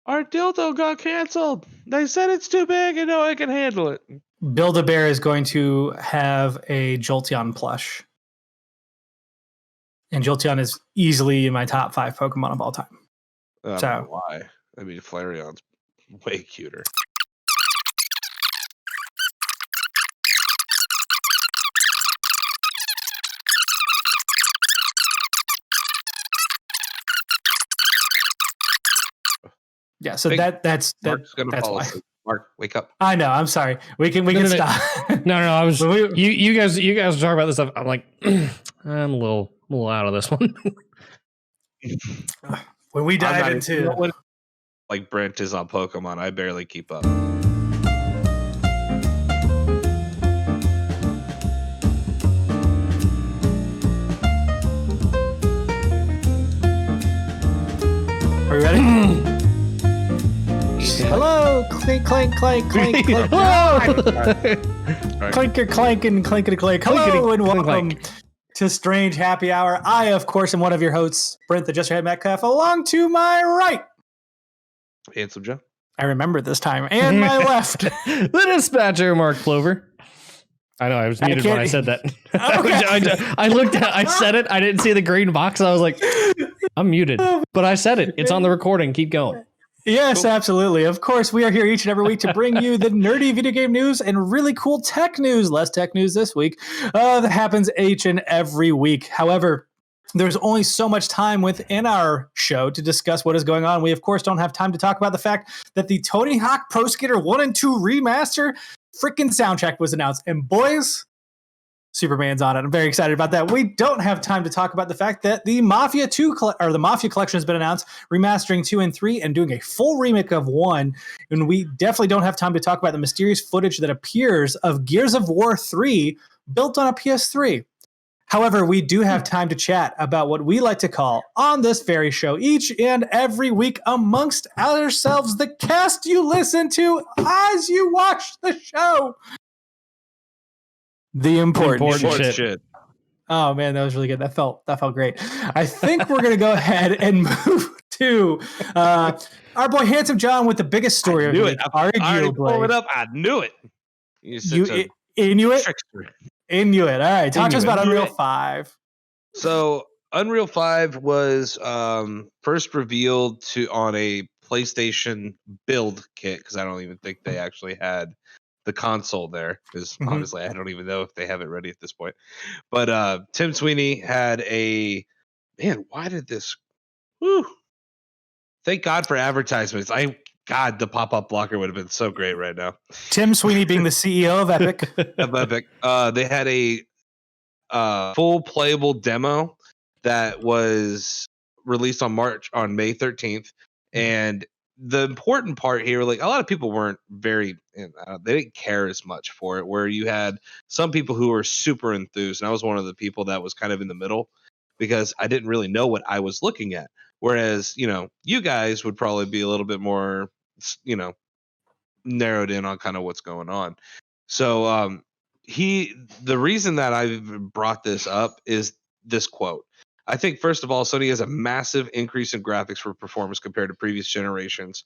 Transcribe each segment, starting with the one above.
Our dildo got canceled. They said it's too big and no one can handle it. Build-A-Bear is going to have a Jolteon plush. And Jolteon is easily in my top 5 Pokemon of all time. I don't know why. I mean, Flareon's way cuter. Yeah, so that's why. Mark, wake up. I know. I'm sorry. We can stop. No. I was you guys talk about this stuff. I'm like, I'm a little out of this one. When we dive into like Brent is on Pokemon, I barely keep up. Are you ready? Hello, clink, clank, clank, clank, clank. Hello, clinker, clank, and clankety clank. Hello, and welcome to Strange Happy Hour. I, of course, am one of your hosts, Brent, the Jesterhead Metcalfe. Along to my right, Handsome Joe. I remember this time, and my left, the dispatcher, Mark Plover. I know I was muted when I said that. Okay. I looked at, I said it. I didn't see the green box. I was like, I'm muted, but I said it. It's on the recording. Keep going. Yes, absolutely. Of course, we are here each and every week to bring you the nerdy video game news and really cool tech news. Less tech news this week. That happens each and every week. However, there's only so much time within our show to discuss what is going on. We, of course, don't have time to talk about the fact that the Tony Hawk Pro Skater 1 and 2 remaster freaking soundtrack was announced. And boys, Superman's on it. I'm very excited about that. We don't have time to talk about the fact that the Mafia 2 the Mafia collection has been announced, remastering 2 and 3 and doing a full remake of 1. And we definitely don't have time to talk about the mysterious footage that appears of Gears of War 3 built on a PS3. However, we do have time to chat about what we like to call on this very show each and every week amongst ourselves, the cast you listen to as you watch the show. The important shit. Oh man, that was really good. That felt great. I think we're gonna go ahead and move to our boy Handsome John with the biggest story of the week. Arguably, pull it up. I knew it. You Inuit. Inuit. All right, talk to us about Unreal 5. So Unreal 5 was first revealed on a PlayStation build kit, because I don't even think they actually had the console there, because honestly I don't even know if they have it ready at this point. But Tim Sweeney had why did this thank God for advertisements. God, the pop-up blocker would have been so great right now. Tim Sweeney being the CEO of Epic. They had a full playable demo that was released on May 13th, and the important part here, like a lot of people weren't they didn't care as much for it, where you had some people who were super enthused, and I was one of the people that was kind of in the middle because I didn't really know what I was looking at. Whereas, you guys would probably be a little bit more, narrowed in on kind of what's going on. So the reason that I brought this up is this quote. I think, first of all, Sony has a massive increase in graphics for performance compared to previous generations.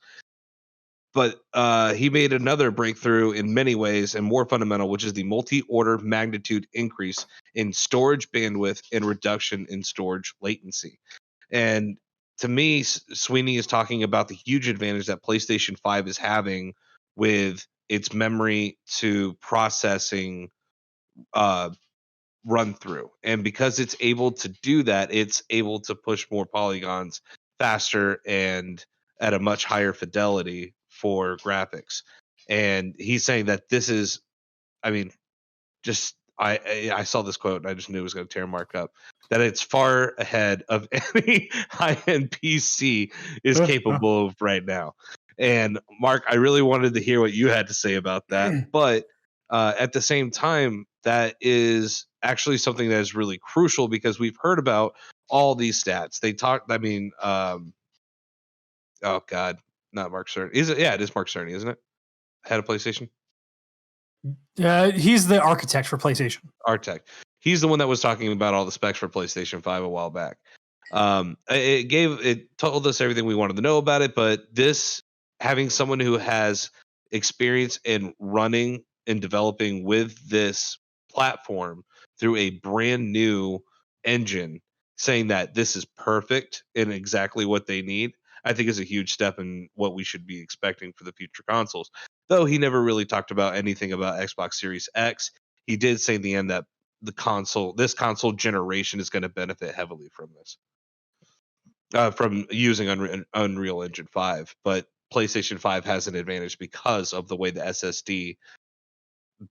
But he made another breakthrough in many ways and more fundamental, which is the multi-order magnitude increase in storage bandwidth and reduction in storage latency. And to me, Sweeney is talking about the huge advantage that PlayStation 5 is having with its memory to processing run through. And because it's able to do that, it's able to push more polygons faster and at a much higher fidelity for graphics. And he's saying that this is, I saw this quote and I just knew it was going to tear Mark up, that it's far ahead of any high-end PC is capable of right now. And Mark, I really wanted to hear what you had to say about that. But at the same time, that is actually something that is really crucial, because we've heard about all these stats. They talk, oh God, not Mark Cerny. Is it? Yeah, it is Mark Cerny, isn't it? Head of PlayStation? He's the architect for PlayStation. Architect. He's the one that was talking about all the specs for PlayStation 5 a while back. It told us everything we wanted to know about it, but this having someone who has experience in running and developing with this platform through a brand new engine, saying that this is perfect and exactly what they need, I think is a huge step in what we should be expecting for the future consoles. Though he never really talked about anything about Xbox Series X, he did say in the end that this console generation is going to benefit heavily from this, from using Unreal Engine 5. But PlayStation 5 has an advantage because of the way the SSD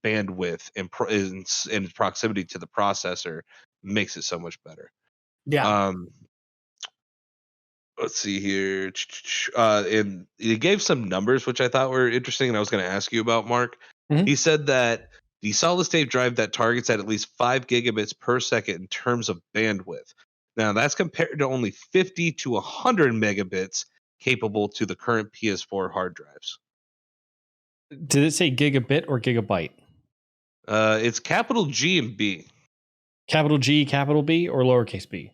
bandwidth in proximity to the processor makes it so much better. Yeah. Let's see here. And he gave some numbers which I thought were interesting, and I was going to ask you about, Mark. Mhm. He said that the solid state drive that targets at least 5 gigabits per second in terms of bandwidth. Now that's compared to only 50 to 100 megabits capable to the current PS4 hard drives. Did it say gigabit or gigabyte? It's capital G and B. Capital G, capital B, or lowercase b?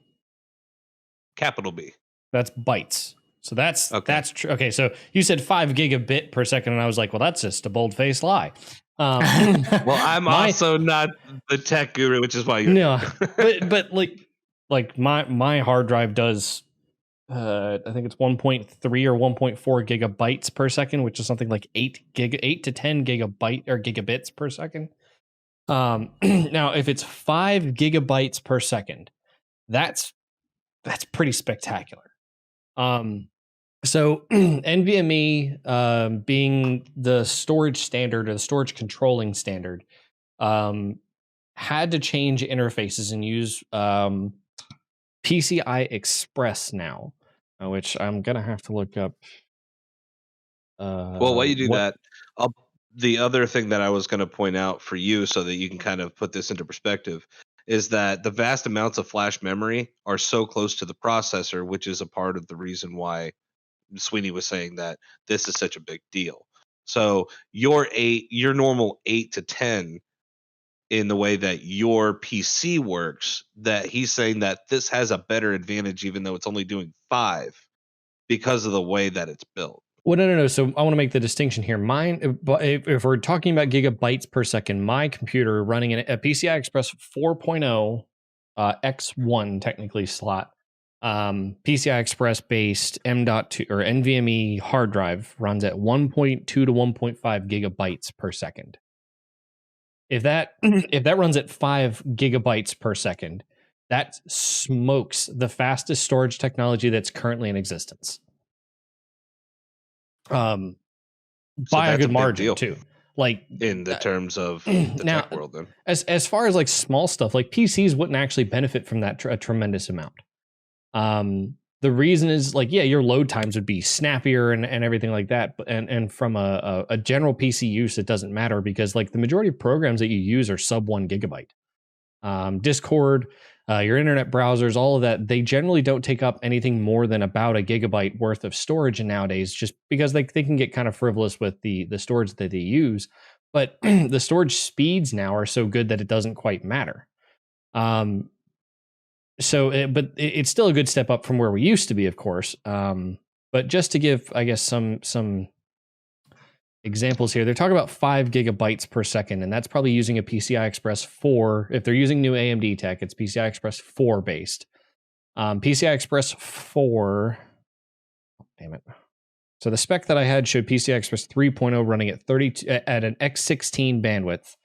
Capital B. That's bytes. So that's Okay. that's true. Okay, so you said 5 gigabit per second, and I was like, well, that's just a bold-faced lie. Well, I'm also not the tech guru, which is why you're no, but like my hard drive does. I think it's 1.3 or 1.4 gigabytes per second, which is something like 8 to 10 gigabyte or gigabits per second. Now, if it's 5 gigabytes per second, that's pretty spectacular. So NVMe, being the storage standard or the storage controlling standard, had to change interfaces and use PCI Express now, which I'm gonna have to look up. Well, while you do that, the other thing that I was going to point out for you so that you can kind of put this into perspective is that the vast amounts of flash memory are so close to the processor, which is a part of the reason why Sweeney was saying that this is such a big deal. So your normal 8 to 10 in the way that your PC works, that he's saying that this has a better advantage even though it's only doing 5 because of the way that it's built. Well, no. So I want to make the distinction here. Mine, if we're talking about gigabytes per second, my computer running a PCI Express 4.0 X1 technically slot, PCI Express based M.2 or NVMe hard drive runs at 1.2 to 1.5 gigabytes per second. If that runs at 5 gigabytes per second, that smokes the fastest storage technology that's currently in existence. By a good margin too. Like in the terms of the now, tech world, then as far as like small stuff, like PCs wouldn't actually benefit from that a tremendous amount. The reason is like, yeah, your load times would be snappier and everything like that. But and from a general PC use, it doesn't matter because like the majority of programs that you use are sub 1 gigabyte. Discord, your internet browsers, all of that, they generally don't take up anything more than about a gigabyte worth of storage nowadays, just because they can get kind of frivolous with the storage that they use. But the storage speeds now are so good that it doesn't quite matter. But it's still a good step up from where we used to be, of course. But just to give, I guess, some examples here, they're talking about 5 gigabytes per second, and that's probably using a PCI Express 4. If they're using new AMD tech, it's PCI Express 4 based. PCI Express 4, damn it. So the spec that I had showed PCI Express 3.0 running at at an X16 bandwidth,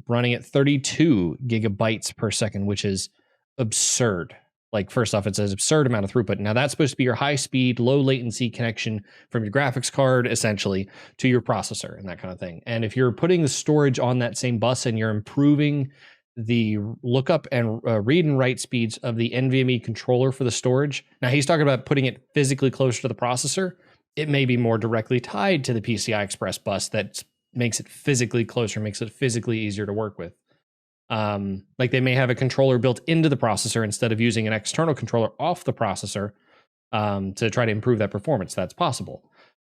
running at 32 gigabytes per second, which is absurd. Like, first off, it's an absurd amount of throughput. Now, that's supposed to be your high-speed, low-latency connection from your graphics card, essentially, to your processor and that kind of thing. And if you're putting the storage on that same bus and you're improving the lookup and read and write speeds of the NVMe controller for the storage, now he's talking about putting it physically closer to the processor. It may be more directly tied to the PCI Express bus that makes it physically closer, makes it physically easier to work with. Like they may have a controller built into the processor instead of using an external controller off the processor to try to improve that performance. That's possible.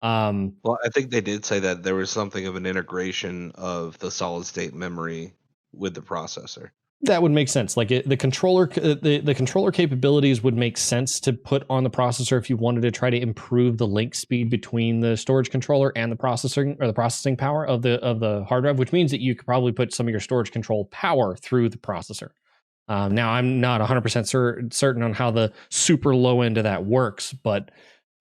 Well, I think they did say that there was something of an integration of the solid state memory with the processor. That would make sense. Like the controller, the controller capabilities would make sense to put on the processor if you wanted to try to improve the link speed between the storage controller and the processing power of the hard drive, which means that you could probably put some of your storage control power through the processor. Now, I'm not 100% certain on how the super low end of that works, but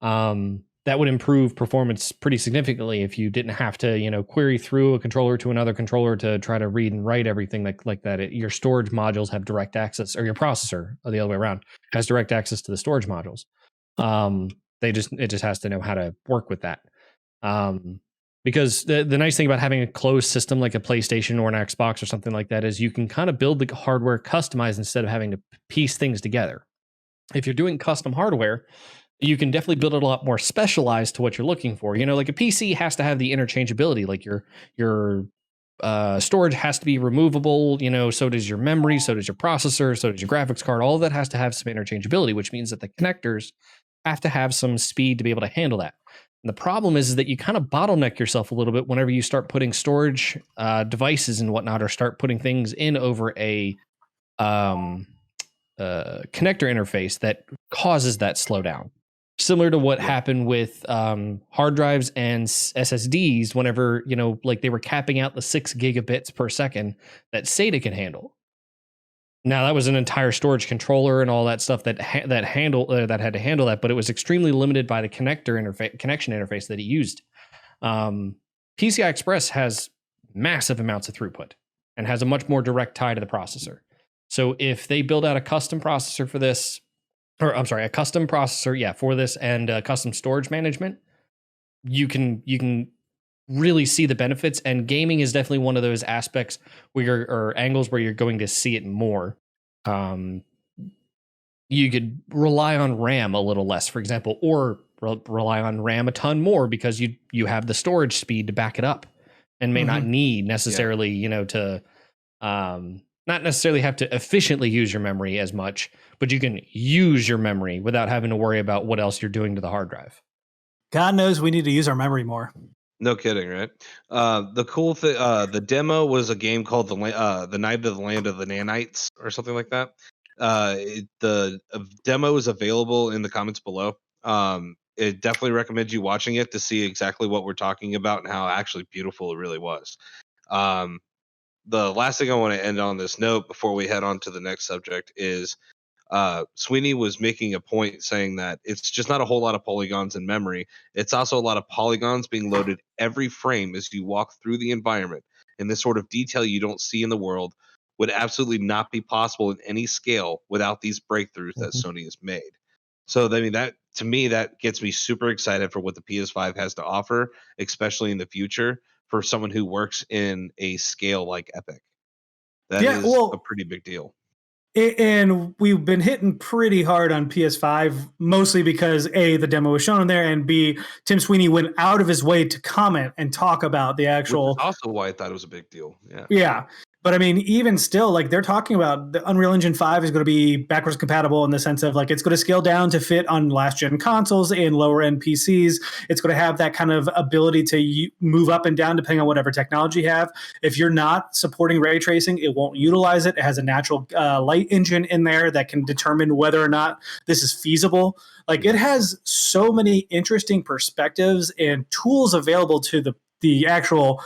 that would improve performance pretty significantly if you didn't have to, query through a controller to another controller to try to read and write everything like that. Your storage modules have direct access, or your processor, or the other way around, has direct access to the storage modules. It just has to know how to work with that. Because the nice thing about having a closed system like a PlayStation or an Xbox or something like that is you can kind of build the hardware customized instead of having to piece things together. If you're doing custom hardware, you can definitely build it a lot more specialized to what you're looking for. Like a PC has to have the interchangeability, like your storage has to be removable, so does your memory, so does your processor, so does your graphics card. All of that has to have some interchangeability, which means that the connectors have to have some speed to be able to handle that. And the problem is that you kind of bottleneck yourself a little bit whenever you start putting storage devices and whatnot, or start putting things in over a connector interface that causes that slowdown. Similar to what happened with hard drives and SSDs whenever, like they were capping out the 6 gigabits per second that SATA can handle. Now, that was an entire storage controller and all that stuff that had to handle that, but it was extremely limited by the connection interface that it used. PCI Express has massive amounts of throughput and has a much more direct tie to the processor. So if they build out a custom processor for this, a custom processor, for this, and custom storage management, you can really see the benefits. And gaming is definitely one of those aspects or angles where you're going to see it more. You could rely on RAM a little less, for example, or rely on RAM a ton more because you have the storage speed to back it up, and may not need necessarily, to not necessarily have to efficiently use your memory as much, but you can use your memory without having to worry about what else you're doing to the hard drive. God knows we need to use our memory more. No kidding, right? The cool thing, the demo was a game called the Night of the Land of the Nanites or something like that. The demo is available in the comments below. It definitely recommends you watching it to see exactly what we're talking about and how actually beautiful it really was. The last thing I want to end on this note before we head on to the next subject is Sweeney was making a point saying that it's just not a whole lot of polygons in memory. It's also a lot of polygons being loaded every frame as you walk through the environment. And this sort of detail you don't see in the world would absolutely not be possible in any scale without these breakthroughs that Sony has made. So, I mean, that to me, that gets me super excited for what the PS5 has to offer, especially in the future for someone who works in a scale like Epic. That is a pretty big deal. And we've been hitting pretty hard on PS5, mostly because A, the demo was shown on there, and B, Tim Sweeney went out of his way to comment and talk about the actual. Which is also why I thought it was a big deal. Yeah. Yeah. But I mean, even still, like they're talking about the Unreal Engine 5 is going to be backwards compatible in the sense of like it's going to scale down to fit on last gen consoles and lower end PCs. It's going to have that kind of ability to move up and down depending on whatever technology you have. If you're not supporting ray tracing, it won't utilize it. It has a natural light engine in there that can determine whether or not this is feasible. Like it has so many interesting perspectives and tools available to the actual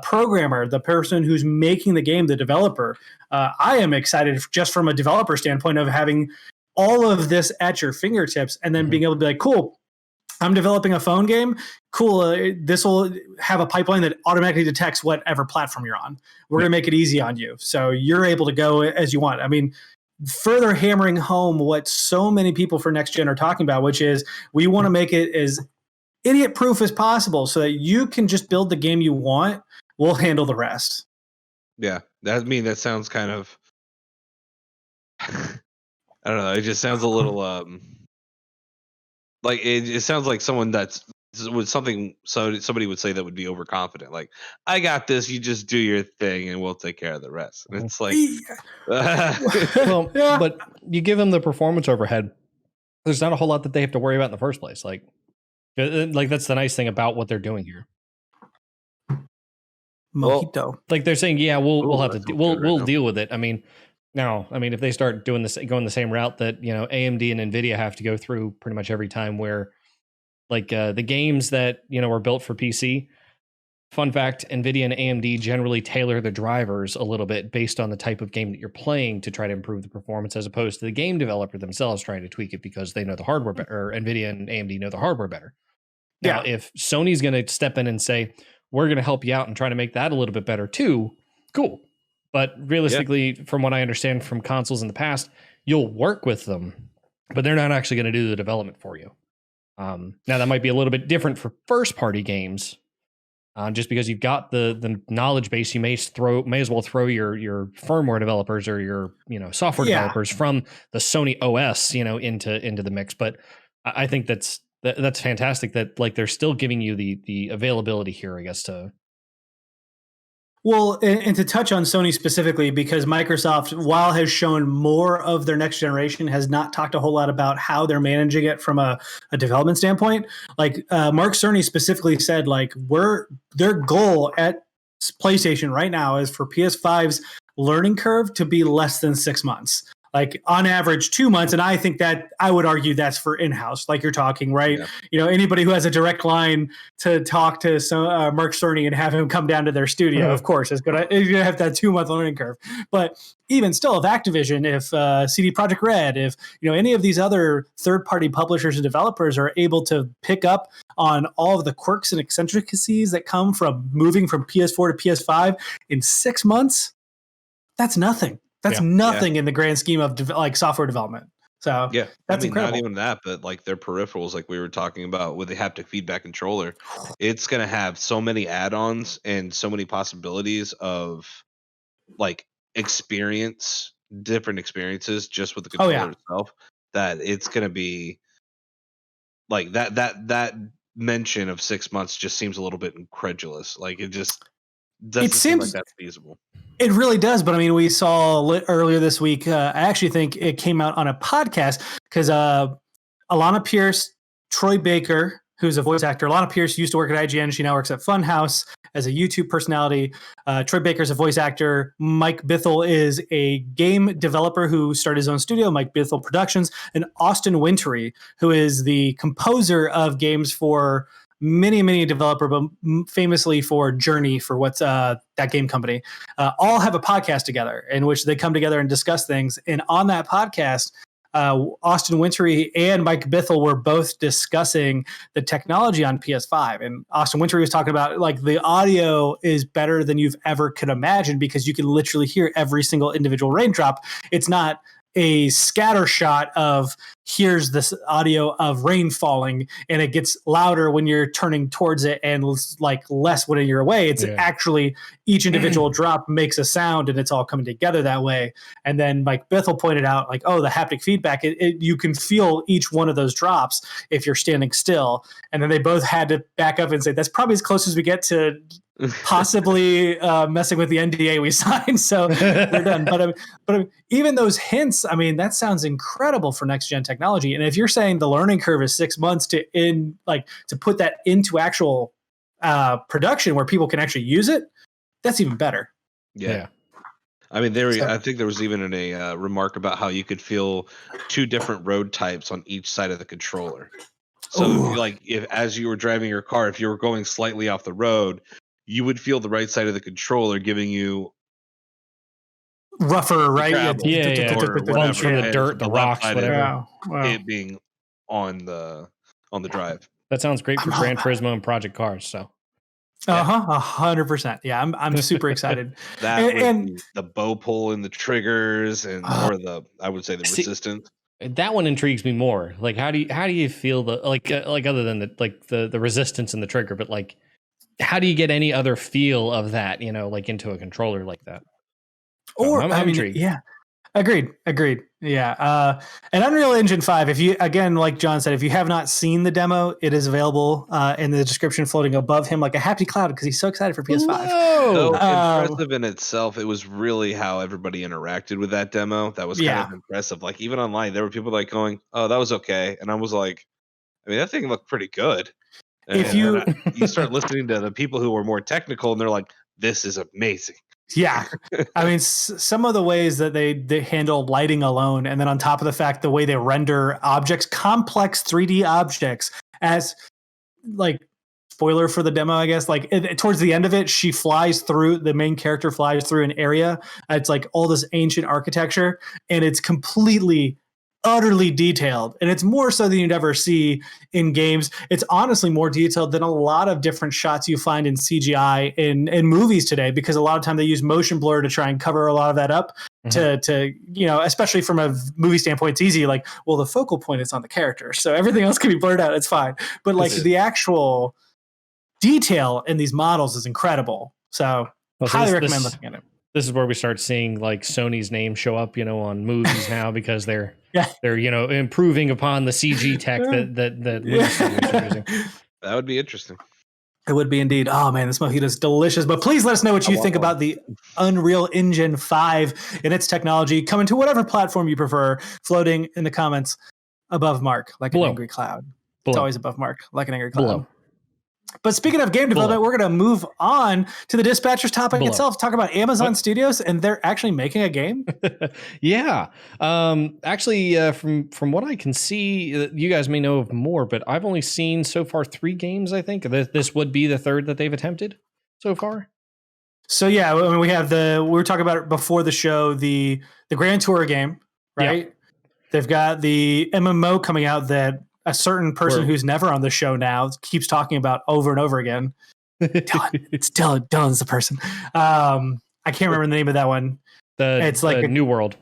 programmer, the person who's making the game, the developer. I am excited just from a developer standpoint of having all of this at your fingertips and then being able to be like, cool, I'm developing a phone game. Cool. This will have a pipeline that automatically detects whatever platform you're on. We're going to make it easy on you. So you're able to go as you want. I mean, further hammering home what so many people for next gen are talking about, which is we want to make it as idiot proof as possible so that you can just build the game you want. We'll handle the rest. Yeah. That sounds kind of, I don't know. It just sounds a little, like it sounds like someone that's with something. So somebody would say that would be overconfident. Like, I got this. You just do your thing and we'll take care of the rest. And it's like, well, but you give them the performance overhead. There's not a whole lot that they have to worry about in the first place. Like that's the nice thing about what they're doing here. Mojito. Like they're saying, yeah, we'll have to we'll deal with it. I mean, Now, I mean, if they start doing this, going the same route that, AMD and NVIDIA have to go through pretty much every time, where like the games that, were built for PC, fun fact, NVIDIA and AMD generally tailor the drivers a little bit based on the type of game that you're playing to try to improve the performance, as opposed to the game developer themselves trying to tweak it because they know the hardware better, or NVIDIA and AMD know the hardware better. Now, if Sony's going to step in and say, we're going to help you out and try to make that a little bit better too, cool. But realistically, from what I understand from consoles in the past, you'll work with them, but they're not actually going to do the development for you. Now, that might be a little bit different for first-party games, just because you've got the knowledge base. You may as well throw your firmware developers or your software developers from the Sony OS into the mix. But I think that's fantastic that like they're still giving you the availability here, I guess, to. Well, and to touch on Sony specifically, because Microsoft, while has shown more of their next generation, has not talked a whole lot about how they're managing it from a development standpoint. Like Mark Cerny specifically said, like their goal at PlayStation right now is for PS5's learning curve to be less than 6 months. Like on average 2 months. And I think that I would argue that's for in-house, like you're talking, right? Yeah. Anybody who has a direct line to talk to Mark Cerny and have him come down to their studio, of course, is going to have that 2 month learning curve. But even still, if Activision, if CD Projekt Red, if any of these other third-party publishers and developers are able to pick up on all of the quirks and eccentricities that come from moving from PS4 to PS5 in 6 months, that's nothing. That's nothing in the grand scheme of like software development. So that's incredible. Not even that, but like their peripherals, like we were talking about with the haptic feedback controller, it's going to have so many add-ons and so many possibilities of like different experiences just with the controller itself, that it's going to be like that mention of 6 months just seems a little bit incredulous. Like it just doesn't seem like that's feasible. It really does. But I mean, we saw earlier this week, I actually think it came out on a podcast because Alana Pierce, Troy Baker, who's a voice actor. Alana Pierce used to work at IGN. She now works at Funhouse as a YouTube personality. Troy Baker's a voice actor. Mike Bithell is a game developer who started his own studio, Mike Bithell Productions. And Austin Wintory, who is the composer of games for many developer, but famously for Journey, for what's that game company, all have a podcast together in which they come together and discuss things. And on that podcast, Austin Wintory and Mike Bithell were both discussing the technology on PS5. And Austin Wintory was talking about like the audio is better than you've ever could imagine because you can literally hear every single individual raindrop. It's not a scatter shot of here's this audio of rain falling and it gets louder when you're turning towards it and like less when you're away. It's actually each individual drop makes a sound and it's all coming together that way. And then Mike Bithell pointed out like, the haptic feedback, you can feel each one of those drops if you're standing still. And then they both had to back up and say, that's probably as close as we get to possibly messing with the NDA we signed. So we're done. But even those hints, I mean, that sounds incredible for next gen technology. And if you're saying the learning curve is 6 months to put that into actual production where people can actually use it, that's even better. Yeah. I mean, I think there was even a remark about how you could feel two different road types on each side of the controller. So like if as you were driving your car, if you were going slightly off the road, you would feel the right side of the controller giving you rougher, right? Ones from the dirt, the rocks, whatever. It being on the drive. That sounds great for Gran Turismo and Project Cars. So 100%. Yeah, I'm super excited. and the bow pull and the triggers I would say the resistance. That one intrigues me more. Like, how do you feel the like other than the resistance and the trigger, but like, how do you get any other feel of that? Like into a controller like that. I'm intrigued. Yeah, agreed. Yeah, and Unreal Engine 5. If you like John said, if you have not seen the demo, it is available in the description, floating above him like a happy cloud because he's so excited for PS5. So impressive in itself. It was really how everybody interacted with that demo. That was kind of impressive. Like even online, there were people like going, "Oh, that was okay," and I was like, "I mean, that thing looked pretty good." And if you start listening to the people who were more technical, and they're like, "This is amazing." Yeah. I mean, some of the ways that they handle lighting alone, and then on top of the fact, the way they render objects, complex 3D objects, as like, spoiler for the demo, I guess, like towards the end of it, the main character flies through an area. It's like all this ancient architecture, and it's completely utterly detailed, and it's more so than you'd ever see in games. It's honestly more detailed than a lot of different shots you find in CGI in movies today, because a lot of time they use motion blur to try and cover a lot of that up. To especially from a movie standpoint, it's easy, like, well, the focal point is on the character, so everything else can be blurred out, it's fine. But like the actual detail in these models is incredible, so highly recommend looking at it. This is where we start seeing like Sony's name show up, on movies now, because they're improving upon the CG tech that movie studios are using. That would be interesting. It would be indeed. Oh man, this mojito is delicious. But please let us know what you think about the Unreal Engine 5 and its technology, coming to whatever platform you prefer, floating in the comments above Mark like an angry cloud. It's always above Mark like an angry cloud. But speaking of game development, we're going to move on to the Dispatchers topic itself. Talk about Amazon Studios, and they're actually making a game. Yeah. Actually, from what I can see, you guys may know of more, but I've only seen so far 3 games, I think. This would be the 3rd that they've attempted so far. So yeah, I mean, we were talking about it before the show, the Grand Tour game, right? Yeah. They've got the MMO coming out that a certain person who's never on the show now keeps talking about over and over again. Dylan, it's Dylan. Dylan's the person. I can't remember the name of that one. It's like New World.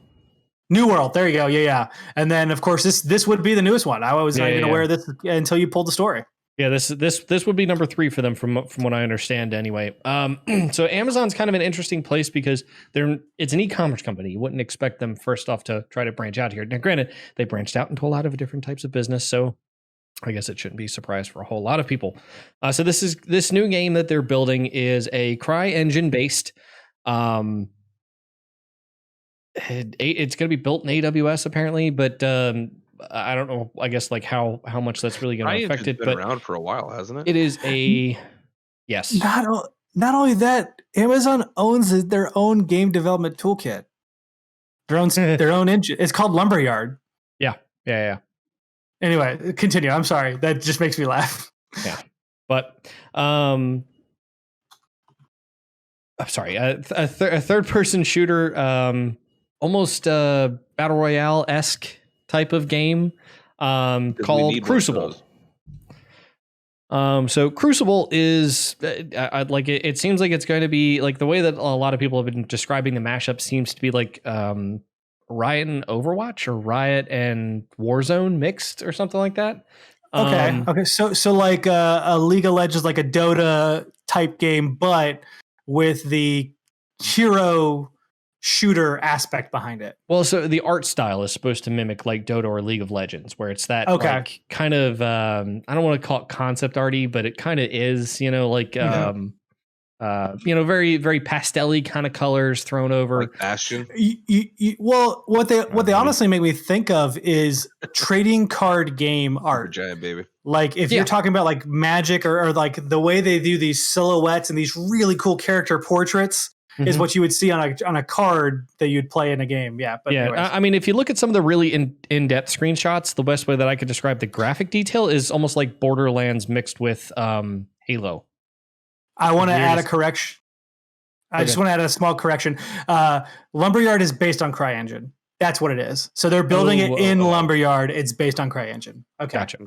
New World. There you go. Yeah. And then of course this would be the newest one. I was not even aware of this until you pulled the story. Yeah, this would be number 3 for them from what I understand anyway. So Amazon's kind of an interesting place because it's an e-commerce company. You wouldn't expect them first off to try to branch out here. Now, granted, they branched out into a lot of different types of business, so I guess it shouldn't be a surprise for a whole lot of people. So this new game that they're building is a CryEngine based. It's going to be built in AWS apparently, but I don't know, I guess, like how much that's really going to affect it. Been around for a while, hasn't it? It is yes. Not only that, Amazon owns their own game development toolkit. Their own engine. It's called Lumberyard. Yeah. Anyway, continue. I'm sorry. That just makes me laugh. Yeah. But I'm sorry. A third person shooter, almost battle royale-esque type of game called Crucible. So Crucible is like it seems like it's going to be like the way that a lot of people have been describing the mashup seems to be like Riot and Overwatch or Riot and Warzone mixed or something like that. Okay. So like a League of Legends, like a Dota type game, but with the hero shooter aspect behind it. Well, so the art style is supposed to mimic like Dota or League of Legends, where it's that like kind of I don't want to call it concept arty, but it kind of is, like very very pastel-y kind of colors thrown over. Like Bastion. Well, what they honestly make me think of is trading card game art. Giant baby. Like if you're talking about like Magic or like the way they do these silhouettes and these really cool character portraits. Is what you would see on a card that you'd play in a game. Yeah. But anyways. I mean, if you look at some of the really in-depth screenshots, the best way that I could describe the graphic detail is almost like Borderlands mixed with Halo. I want to add a correction. I just want to add a small correction. Lumberyard is based on CryEngine. That's what it is. So they're building it in Lumberyard. It's based on CryEngine. Okay. Gotcha.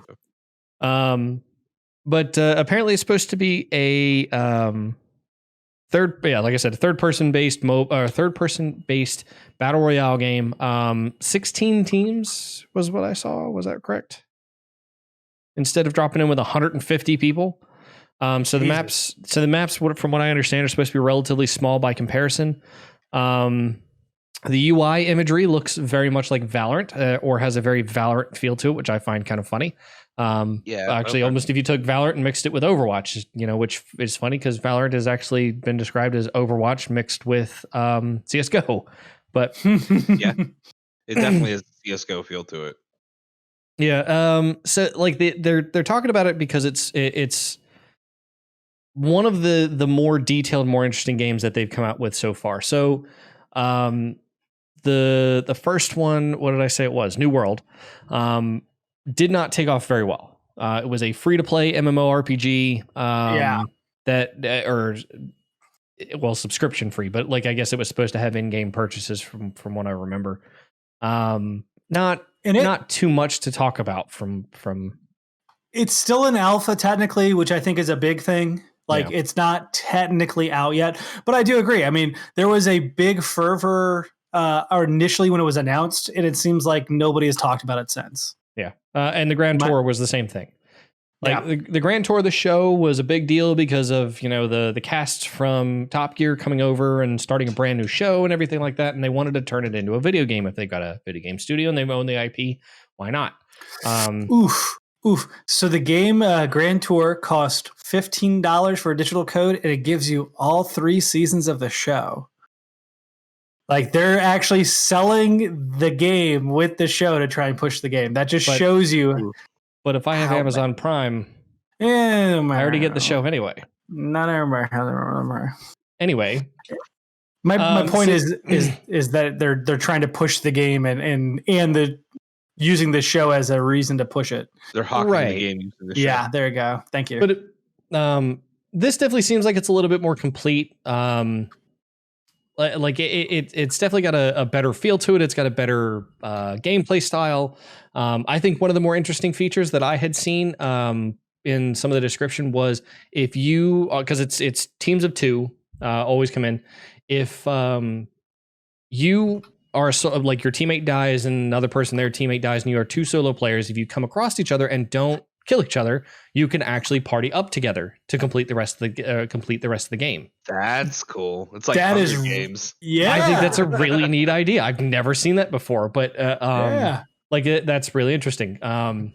But apparently it's supposed to be a like I said, third person based battle royale game. 16 teams was what I saw. Was that correct? Instead of dropping in with 150 people. So the maps, from what I understand, are supposed to be relatively small by comparison. The UI imagery looks very much like Valorant, or has a very Valorant feel to it, which I find kind of funny. Almost if you took Valorant and mixed it with Overwatch, which is funny because Valorant has actually been described as Overwatch mixed with CSGO. But yeah, it definitely has a CSGO feel to it. Yeah. So like they're talking about it because it's one of the more detailed, more interesting games that they've come out with so far. So the first one, what did I say it was? New World, did not take off very well. It was a free-to-play MMORPG subscription free, but like I guess it was supposed to have in-game purchases from what I remember. Not too much to talk about from. It's still an alpha technically, which I think is a big thing. Like it's not technically out yet, but I do agree. I mean, there was a big fervor initially when it was announced, and it seems like nobody has talked about it since. Yeah, and the Grand Tour was the same thing. Like the Grand Tour of the show was a big deal because of, the cast from Top Gear coming over and starting a brand new show and everything like that. And they wanted to turn it into a video game. If they've got a video game studio and they own the IP, why not? Oof. So the game Grand Tour cost $15 for a digital code, and it gives you all 3 seasons of the show. Like they're actually selling the game with the show to try and push the game. That just shows you. But if I have Amazon Prime, I already get the show anyway. Not anymore. Anyway, my point is that they're trying to push the game and the using the show as a reason to push it. They're hawking the game using the show. Yeah, there you go. Thank you. But this definitely seems like it's a little bit more complete. Like it's definitely got a better feel to it. It's got a better gameplay style. I think one of the more interesting features that I had seen in some of the description was if you, because it's teams of 2 always come in. If you are like your teammate dies and another person, their teammate dies, and you are 2 solo players, if you come across each other and don't kill each other, you can actually party up together to complete the rest of the game. That's cool. It's like Hunger Games. Yeah, I think that's a really neat idea. I've never seen that before, but that's really interesting. Now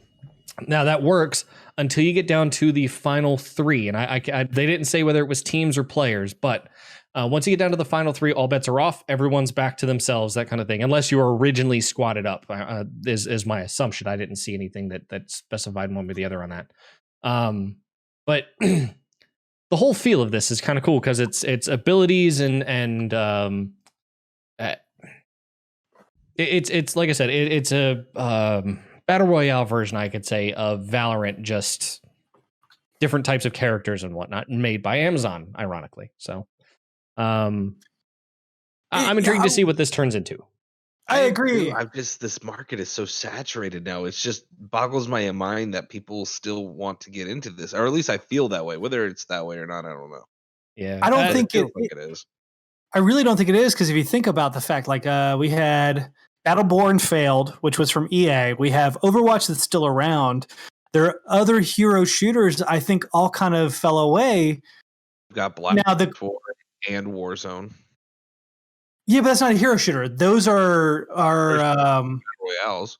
that works until you get down to the final 3, and I they didn't say whether it was teams or players, but once you get down to the final 3, all bets are off. Everyone's back to themselves, that kind of thing. Unless you were originally squatted up, is my assumption. I didn't see anything that specified one way or the other on that. But the whole feel of this is kind of cool because it's abilities and it's like I said, it's a battle royale version, I could say, of Valorant, just different types of characters and whatnot, made by Amazon, ironically. So. I'm intrigued to see what this turns into. I agree. This market is so saturated now. It's just boggles my mind that people still want to get into this, or at least I feel that way. Whether it's that way or not, I don't know. Yeah, I don't think it is. I really don't think it is, because if you think about the fact, like we had Battleborn failed, which was from EA. We have Overwatch that's still around. There are other hero shooters, I think, all kind of fell away. We've got Black Ops 4 and Warzone. Yeah, but that's not a hero shooter. Those are royales.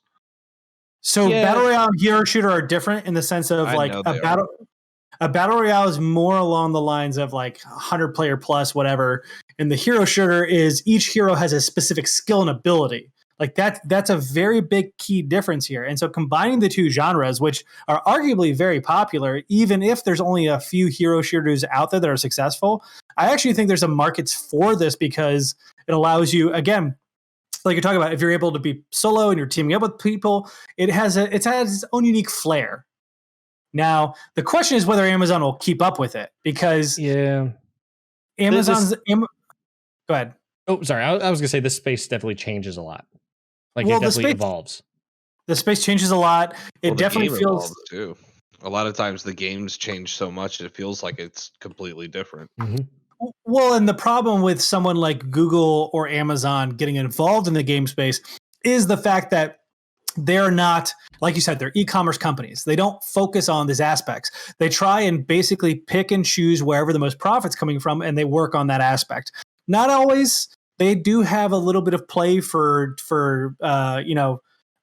So battle royale and hero shooter are different in the sense of like a battle royale is more along the lines of like 100 player plus whatever, and the hero shooter is each hero has a specific skill and ability. Like that's a very big key difference here. And so combining the 2 genres, which are arguably very popular, even if there's only a few hero shooters out there that are successful, I actually think there's a markets for this because it allows you, again, like you're talking about, if you're able to be solo and you're teaming up with people, it has its own unique flair. Now, the question is whether Amazon will keep up with it, because Amazon's go ahead. Oh, sorry. I was going to say this space definitely changes a lot. Like it definitely evolves. The space changes a lot. It definitely feels too. A lot of times the games change so much it feels like it's completely different. Mm-hmm. Well, and the problem with someone like Google or Amazon getting involved in the game space is the fact that they're not, like you said, they're e-commerce companies. They don't focus on these aspects. They try and basically pick and choose wherever the most profit's coming from, and they work on that aspect. Not always. They do have a little bit of play for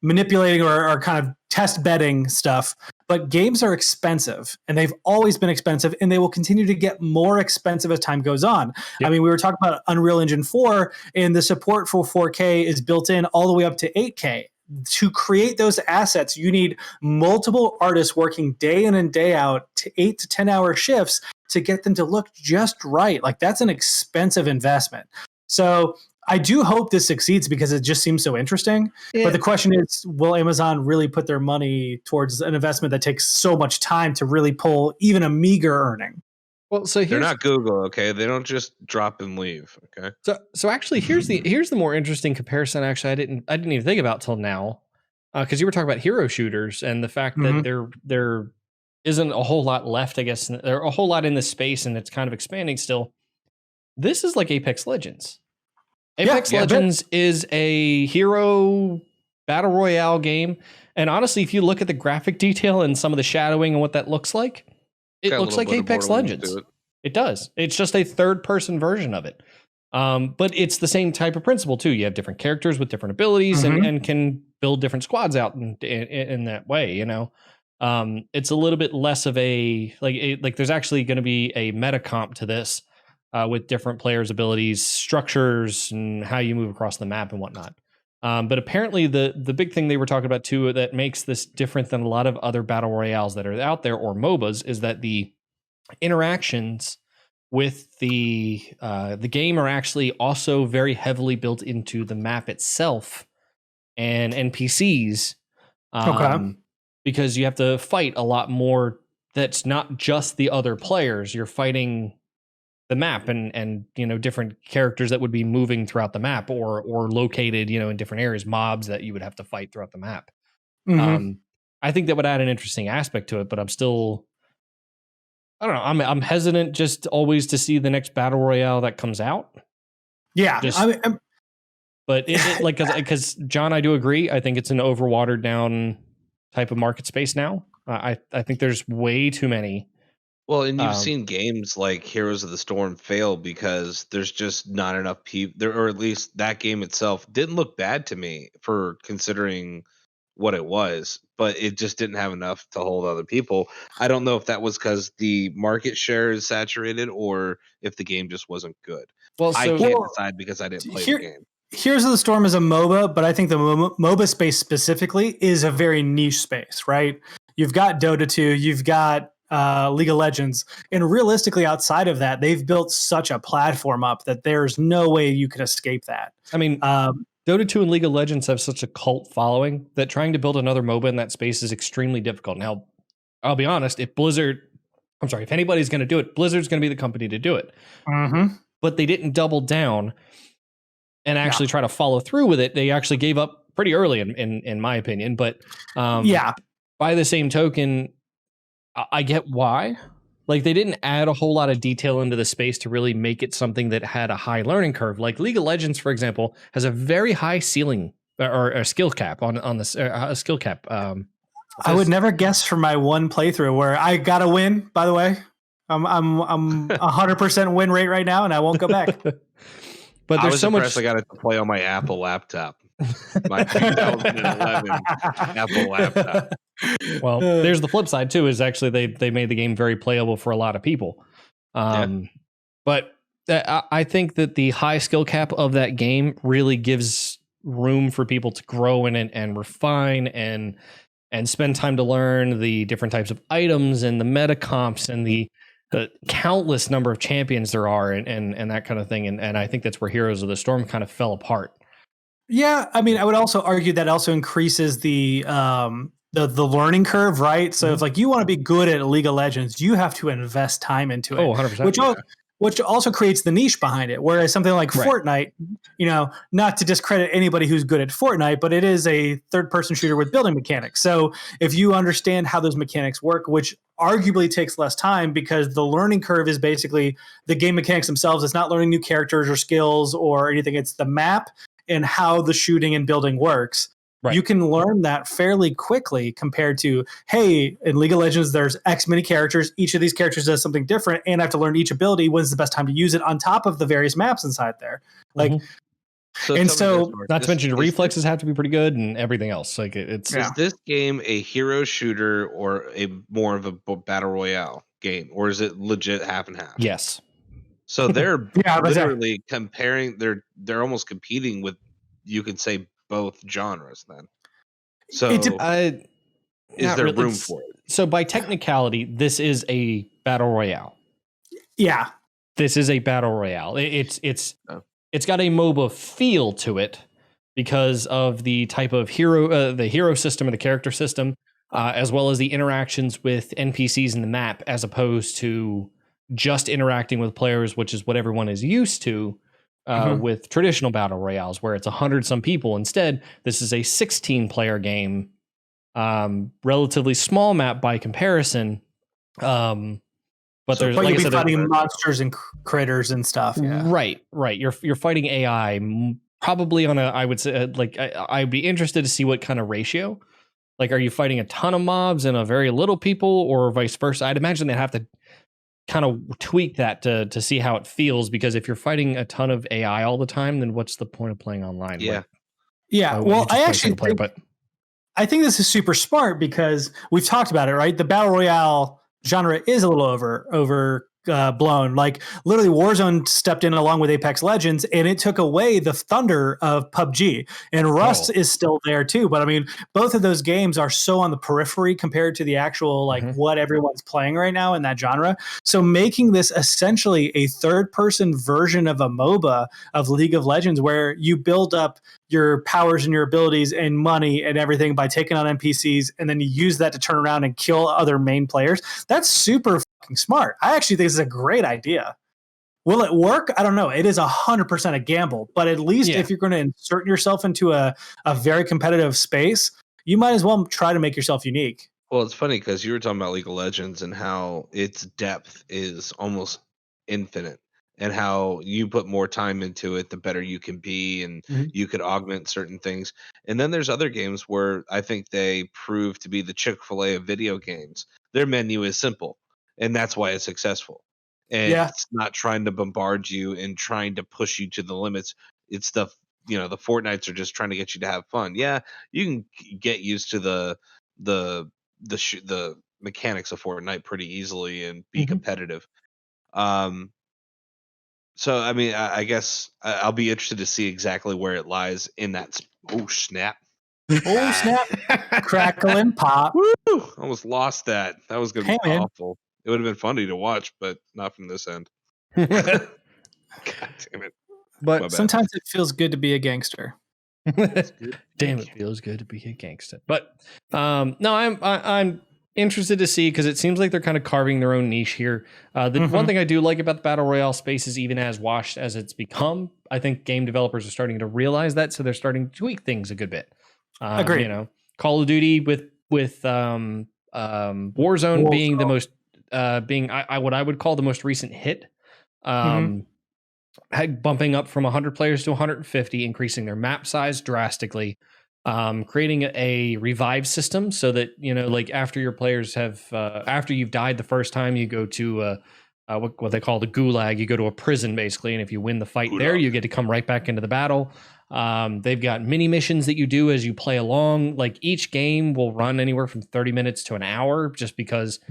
manipulating or kind of test betting stuff. But games are expensive, and they've always been expensive, and they will continue to get more expensive as time goes on. Yep. I mean, we were talking about Unreal Engine 4, and the support for 4K is built in all the way up to 8K. To create those assets, you need multiple artists working day in and day out to 8 to 10 hour shifts to get them to look just right. Like that's an expensive investment. So I do hope this succeeds because it just seems so interesting. Yeah. But the question is, will Amazon really put their money towards an investment that takes so much time to really pull even a meager earning? Well, so they're not Google, okay? They don't just drop and leave, okay? So actually, here's the more interesting comparison. Actually, I didn't even think about till now, because you were talking about hero shooters and the fact that there isn't a whole lot left. I guess there are a whole lot in this space, and it's kind of expanding still. This is like Apex Legends. Apex Legends is a hero battle royale game, and honestly, if you look at the graphic detail and some of the shadowing and what that looks like, it looks like Apex Legends. It does. It's just a third-person version of it. But it's the same type of principle, too. You have different characters with different abilities and can build different squads out in that way, you know? It's a little bit less of like there's actually going to be a meta comp to this with different players' abilities, structures, and how you move across the map and whatnot. But apparently the big thing they were talking about, too, that makes this different than a lot of other battle royales that are out there or MOBAs is that the interactions with the game are actually also very heavily built into the map itself and NPCs. Because you have to fight a lot more. That's not just the other players. You're fighting the map and different characters that would be moving throughout the map or located in different areas, mobs that you would have to fight throughout the map. I think that would add an interesting aspect to it, but I'm still, I don't know, I'm hesitant just always to see the next battle royale that comes out. Yeah, but because John, I do agree. I think it's an overwatered down type of market space now. I think there's way too many. Well, and you've seen games like Heroes of the Storm fail because there's just not enough people there, or at least that game itself didn't look bad to me for considering what it was, but it just didn't have enough to hold other people. I don't know if that was because the market share is saturated or if the game just wasn't good. Well, I can't decide because I didn't play the game. Heroes of the Storm is a MOBA, but I think the MOBA space specifically is a very niche space, right? You've got Dota 2, you've got League of Legends, and realistically outside of that, they've built such a platform up that there's no way you could escape that. I mean, Dota 2 and League of Legends have such a cult following that trying to build another MOBA in that space is extremely difficult. Now, I'll be honest, if anybody's going to do it, Blizzard's going to be the company to do it. But they didn't double down and actually try to follow through with it. They actually gave up pretty early, in my opinion. But by the same token, I get why. Like, they didn't add a whole lot of detail into the space to really make it something that had a high learning curve. Like League of Legends, for example, has a very high ceiling or a skill cap on this skill cap. I would never guess from my one playthrough where I got a win. By the way, I'm 100% win rate right now, and I won't go back. But there's so much. I got it to play on my Apple laptop, my 2011 Apple laptop. Well, there's the flip side too. Is actually they made the game very playable for a lot of people. But I think that the high skill cap of that game really gives room for people to grow in it and refine and spend time to learn the different types of items and the meta comps and the countless number of champions there are and that kind of thing. And I think that's where Heroes of the Storm kind of fell apart. Yeah. I mean, I would also argue that also increases the learning curve, right? So if like you want to be good at League of Legends, you have to invest time into it. 100%. Which also creates the niche behind it. Whereas something like Fortnite, not to discredit anybody who's good at Fortnite, but it is a third-person shooter with building mechanics. So if you understand how those mechanics work, which arguably takes less time because the learning curve is basically the game mechanics themselves. It's not learning new characters or skills or anything. It's the map and how the shooting and building works. Right. You can learn that fairly quickly compared to, hey, in League of Legends, there's X many characters. Each of these characters does something different, and I have to learn each ability. When's the best time to use it on top of the various maps inside there? Like, not to mention reflexes have to be pretty good and everything else. Like, it's is this game a hero shooter or a more of a battle royale game, or is it legit half and half? Yes. So they're literally comparing. They're almost competing with, you could say, both genres then. So is there room for it? So by technicality, this is a battle royale. Yeah. This is a battle royale. It's got a MOBA feel to it because of the type of the hero system and the character system, as well as the interactions with NPCs in the map, as opposed to just interacting with players, which is what everyone is used to with traditional battle royales, where it's 100 some people. Instead, this is a 16 player game, relatively small map by comparison. But there's, like I said, fighting monsters and critters and stuff. Yeah. Right. You're fighting AI probably on I would say, like, I'd be interested to see what kind of ratio. Like, are you fighting a ton of mobs and a very little people, or vice versa? I'd imagine they'd have to kind of tweak that to see how it feels, because if you're fighting a ton of AI all the time, then what's the point of playing online? Yeah. Well, I actually I think this is super smart because we've talked about it, right? The battle royale genre is a little overblown. Like, literally, Warzone stepped in along with Apex Legends, and it took away the thunder of PUBG. And Rust is still there too, but I mean, both of those games are so on the periphery compared to the actual what everyone's playing right now in that genre. So making this essentially a third-person version of a MOBA of League of Legends, where you build up your powers and your abilities and money and everything by taking on NPCs, and then you use that to turn around and kill other main players. That's super fucking smart. I actually think this is a great idea. Will it work? I don't know. It is 100% a gamble, but at least if you're going to insert yourself into a very competitive space, you might as well try to make yourself unique. Well, it's funny because you were talking about League of Legends and how its depth is almost infinite, and how you put more time into it, the better you can be, and you could augment certain things. And then there's other games where I think they prove to be the Chick-fil-A of video games. Their menu is simple, and that's why it's successful. And it's not trying to bombard you and trying to push you to the limits. It's the Fortnites are just trying to get you to have fun. Yeah, you can get used to the mechanics of Fortnite pretty easily and be competitive. So, I mean, I guess I'll be interested to see exactly where it lies in that. Oh, snap. Oh, snap. Crackle and pop. Woo! Almost lost that. That was going to be awful. It would have been funny to watch, but not from this end. God damn it. But sometimes it feels good to be a gangster. Damn, it feels good to be a gangster. But no, I'm interested to see, because it seems like they're kind of carving their own niche here. The one thing I do like about the battle royale space is, even as washed as it's become, I think game developers are starting to realize that, so they're starting to tweak things a good bit. Agreed. Call of Duty with Warzone being the most what I would call the most recent hit. Bumping up from 100 players to 150, increasing their map size drastically. Creating a revive system so that, like, after your players have, after you've died the first time, you go to what they call the gulag. You go to a prison, basically, and if you win the fight there, you get to come right back into the battle. They've got mini missions that you do as you play along. Like, each game will run anywhere from 30 minutes to an hour, just because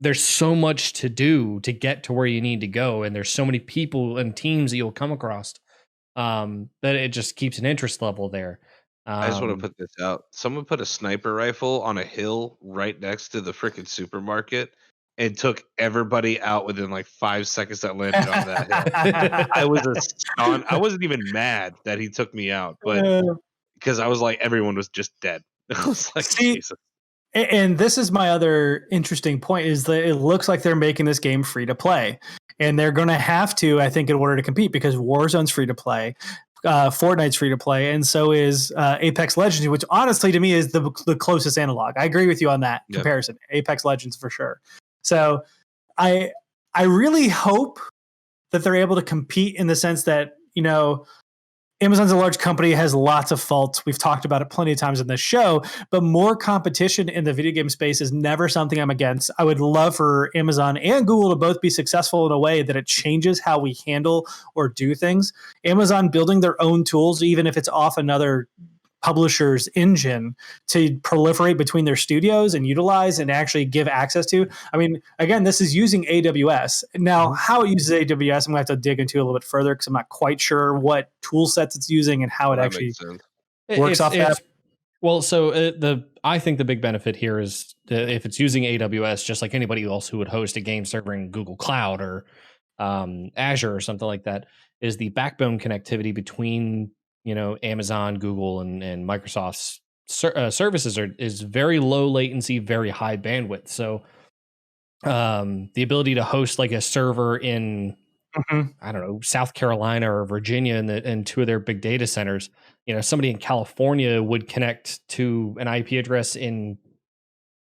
there's so much to do to get to where you need to go, and there's so many people and teams that you'll come across, that it just keeps an interest level there. I just want to put this out. Someone put a sniper rifle on a hill right next to the freaking supermarket and took everybody out within like 5 seconds that landed on that hill. I was astounded. I wasn't even mad that he took me out, but because I was like, everyone was just dead. I was like, Jesus. And this is my other interesting point, is that it looks like they're making this game free to play. And they're going to have to, I think, in order to compete, because Warzone's free to play. Fortnite's free to play, and so is Apex Legends, which honestly to me is the closest analog. I agree with you on that comparison. Apex Legends for sure. So I really hope that they're able to compete in the sense that, Amazon's a large company, has lots of faults. We've talked about it plenty of times in this show, but more competition in the video game space is never something I'm against. I would love for Amazon and Google to both be successful in a way that it changes how we handle or do things. Amazon building their own tools, even if it's off another publisher's engine, to proliferate between their studios and utilize and actually give access to. I mean, again, this is using AWS. Now, how it uses AWS, I'm going to have to dig into a little bit further, because I'm not quite sure what tool sets it's using and how it actually works off that. Well, so I think the big benefit here is if it's using AWS, just like anybody else who would host a game server in Google Cloud or Azure or something like that, is the backbone connectivity between Amazon, Google, and Microsoft's services is very low latency, very high bandwidth. So the ability to host like a server in I don't know, South Carolina or Virginia in two of their big data centers, somebody in California would connect to an IP address in,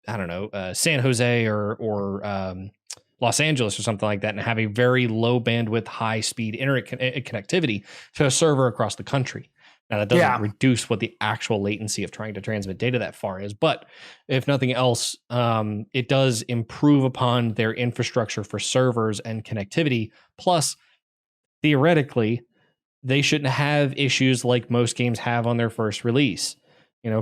I don't know, San Jose or Los Angeles or something like that, and have a very low bandwidth, high speed internet connectivity to a server across the country. Now that doesn't reduce what the actual latency of trying to transmit data that far is, but if nothing else, it does improve upon their infrastructure for servers and connectivity. Plus, theoretically, they shouldn't have issues like most games have on their first release.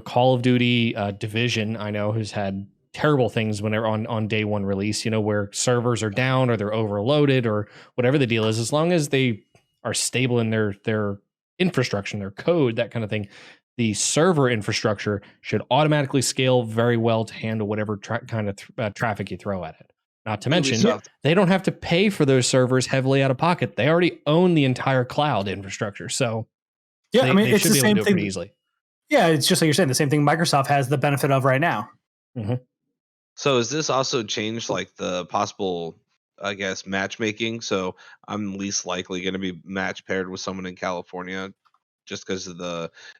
Call of Duty Division, I know, has had terrible things when they're on day one release, where servers are down or they're overloaded or whatever the deal is. As long as they are stable in their infrastructure, their code, that kind of thing, the server infrastructure should automatically scale very well to handle whatever kind of traffic you throw at it. Not to mention, they don't have to pay for those servers heavily out of pocket. They already own the entire cloud infrastructure. So it's the same thing. Easily. Yeah, it's just like you're saying, the same thing Microsoft has the benefit of right now. Mm-hmm. So has this also changed like the possible, I guess, matchmaking? So I'm least likely going to be match paired with someone in California just because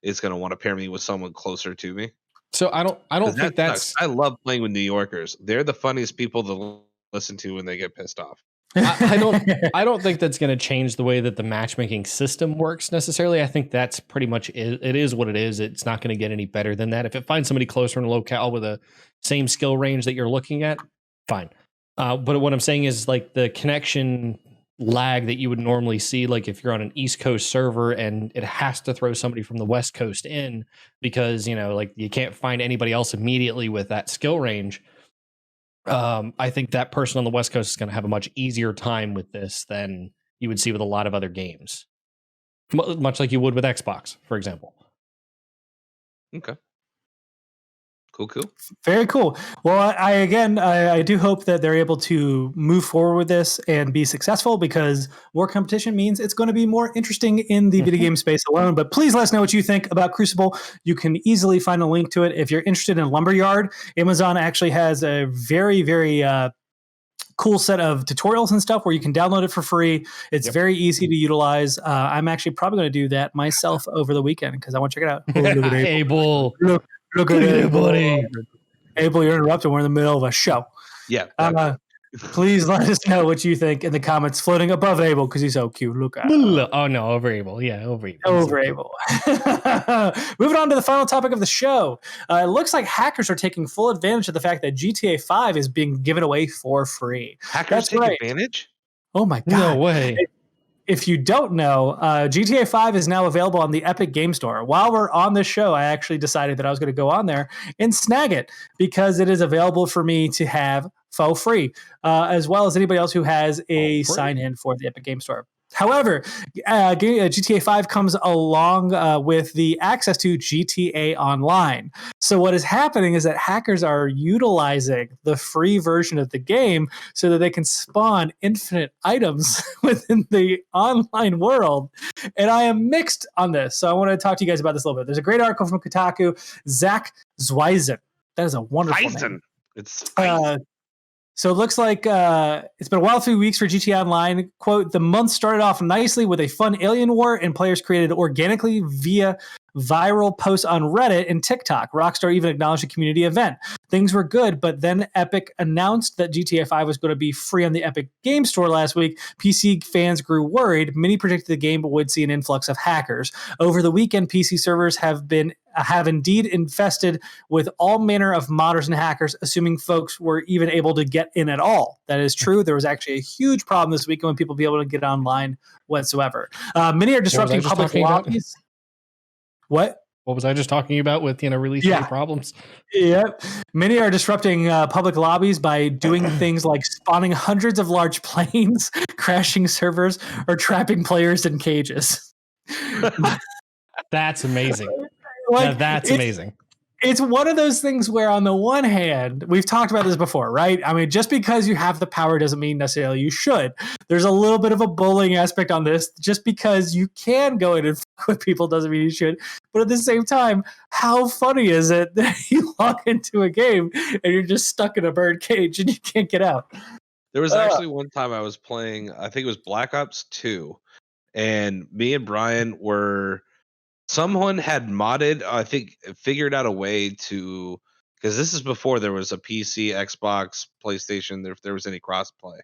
it's going to want to pair me with someone closer to me. So I don't think that's. I love playing with New Yorkers. They're the funniest people to listen to when they get pissed off. I don't think that's going to change the way that the matchmaking system works necessarily. I think that's pretty much it is what it is. It's not going to get any better than that. If it finds somebody closer in a locale with a same skill range that you're looking at, fine. But what I'm saying is like the connection lag that you would normally see, like if you're on an East Coast server and it has to throw somebody from the West Coast in because, like you can't find anybody else immediately with that skill range. I think that person on the West Coast is going to have a much easier time with this than you would see with a lot of other games, much like you would with Xbox, for example. Okay. Cool. Very cool. Well, I do hope that they're able to move forward with this and be successful, because more competition means it's going to be more interesting in the video game space alone. But please let us know what you think about Crucible. You can easily find a link to it. If you're interested in Lumberyard, Amazon actually has a very, very cool set of tutorials and stuff where you can download it for free. It's very easy to utilize. I'm actually probably going to do that myself over the weekend because I want to check it out. Abel. Look at it, buddy. Abel, you're interrupting. We're in the middle of a show. Yeah. Please let us know what you think in the comments floating above Abel because he's so cute. Look at him. Oh, no, over Abel. Yeah, over Abel. Over Abel. Moving on to the final topic of the show. It looks like hackers are taking full advantage of the fact that GTA 5 is being given away for free. Hackers take advantage? Oh, my God. No way. If you don't know, GTA 5 is now available on the Epic Game Store. While we're on this show, I actually decided that I was going to go on there and snag it because it is available for me to have for free, as well as anybody else who has a sign-in for the Epic Game Store. However, GTA 5 comes along with the access to GTA Online. So what is happening is that hackers are utilizing the free version of the game so that they can spawn infinite items within the online world. And I am mixed on this. So I want to talk to you guys about this a little bit. There's a great article from Kotaku, Zach Zweisen. That is a wonderful name. It's So it looks like it's been a wild few weeks for GTA Online. Quote, the month started off nicely with a fun alien war and players created organically via viral posts on Reddit and TikTok. Rockstar even acknowledged a community event. Things were good, but then Epic announced that GTA 5 was going to be free on the Epic Game Store last week. PC fans grew worried. Many predicted the game would see an influx of hackers. Over the weekend, PC servers have indeed infested with all manner of modders and hackers, assuming folks were even able to get in at all. That is true. There was actually a huge problem this weekend when people be able to get online whatsoever. Many are disrupting public lobbies. What was I just talking about with, releasing problems? Yep. Many are disrupting public lobbies by doing things like spawning hundreds of large planes, crashing servers, or trapping players in cages. That's amazing. Like, that's amazing. it's one of those things where on the one hand, we've talked about this before, right? I mean, just because you have the power doesn't mean necessarily you should. There's a little bit of a bullying aspect on this. Just because you can go in and fuck with people doesn't mean you should. But at the same time, how funny is it that you walk into a game and you're just stuck in a bird cage and you can't get out? There was actually one time I was playing, I think it was Black Ops 2, and me and Brian were, someone had modded, I think, figured out a way to, because this is before there was a PC, Xbox, PlayStation, if there was any crossplay.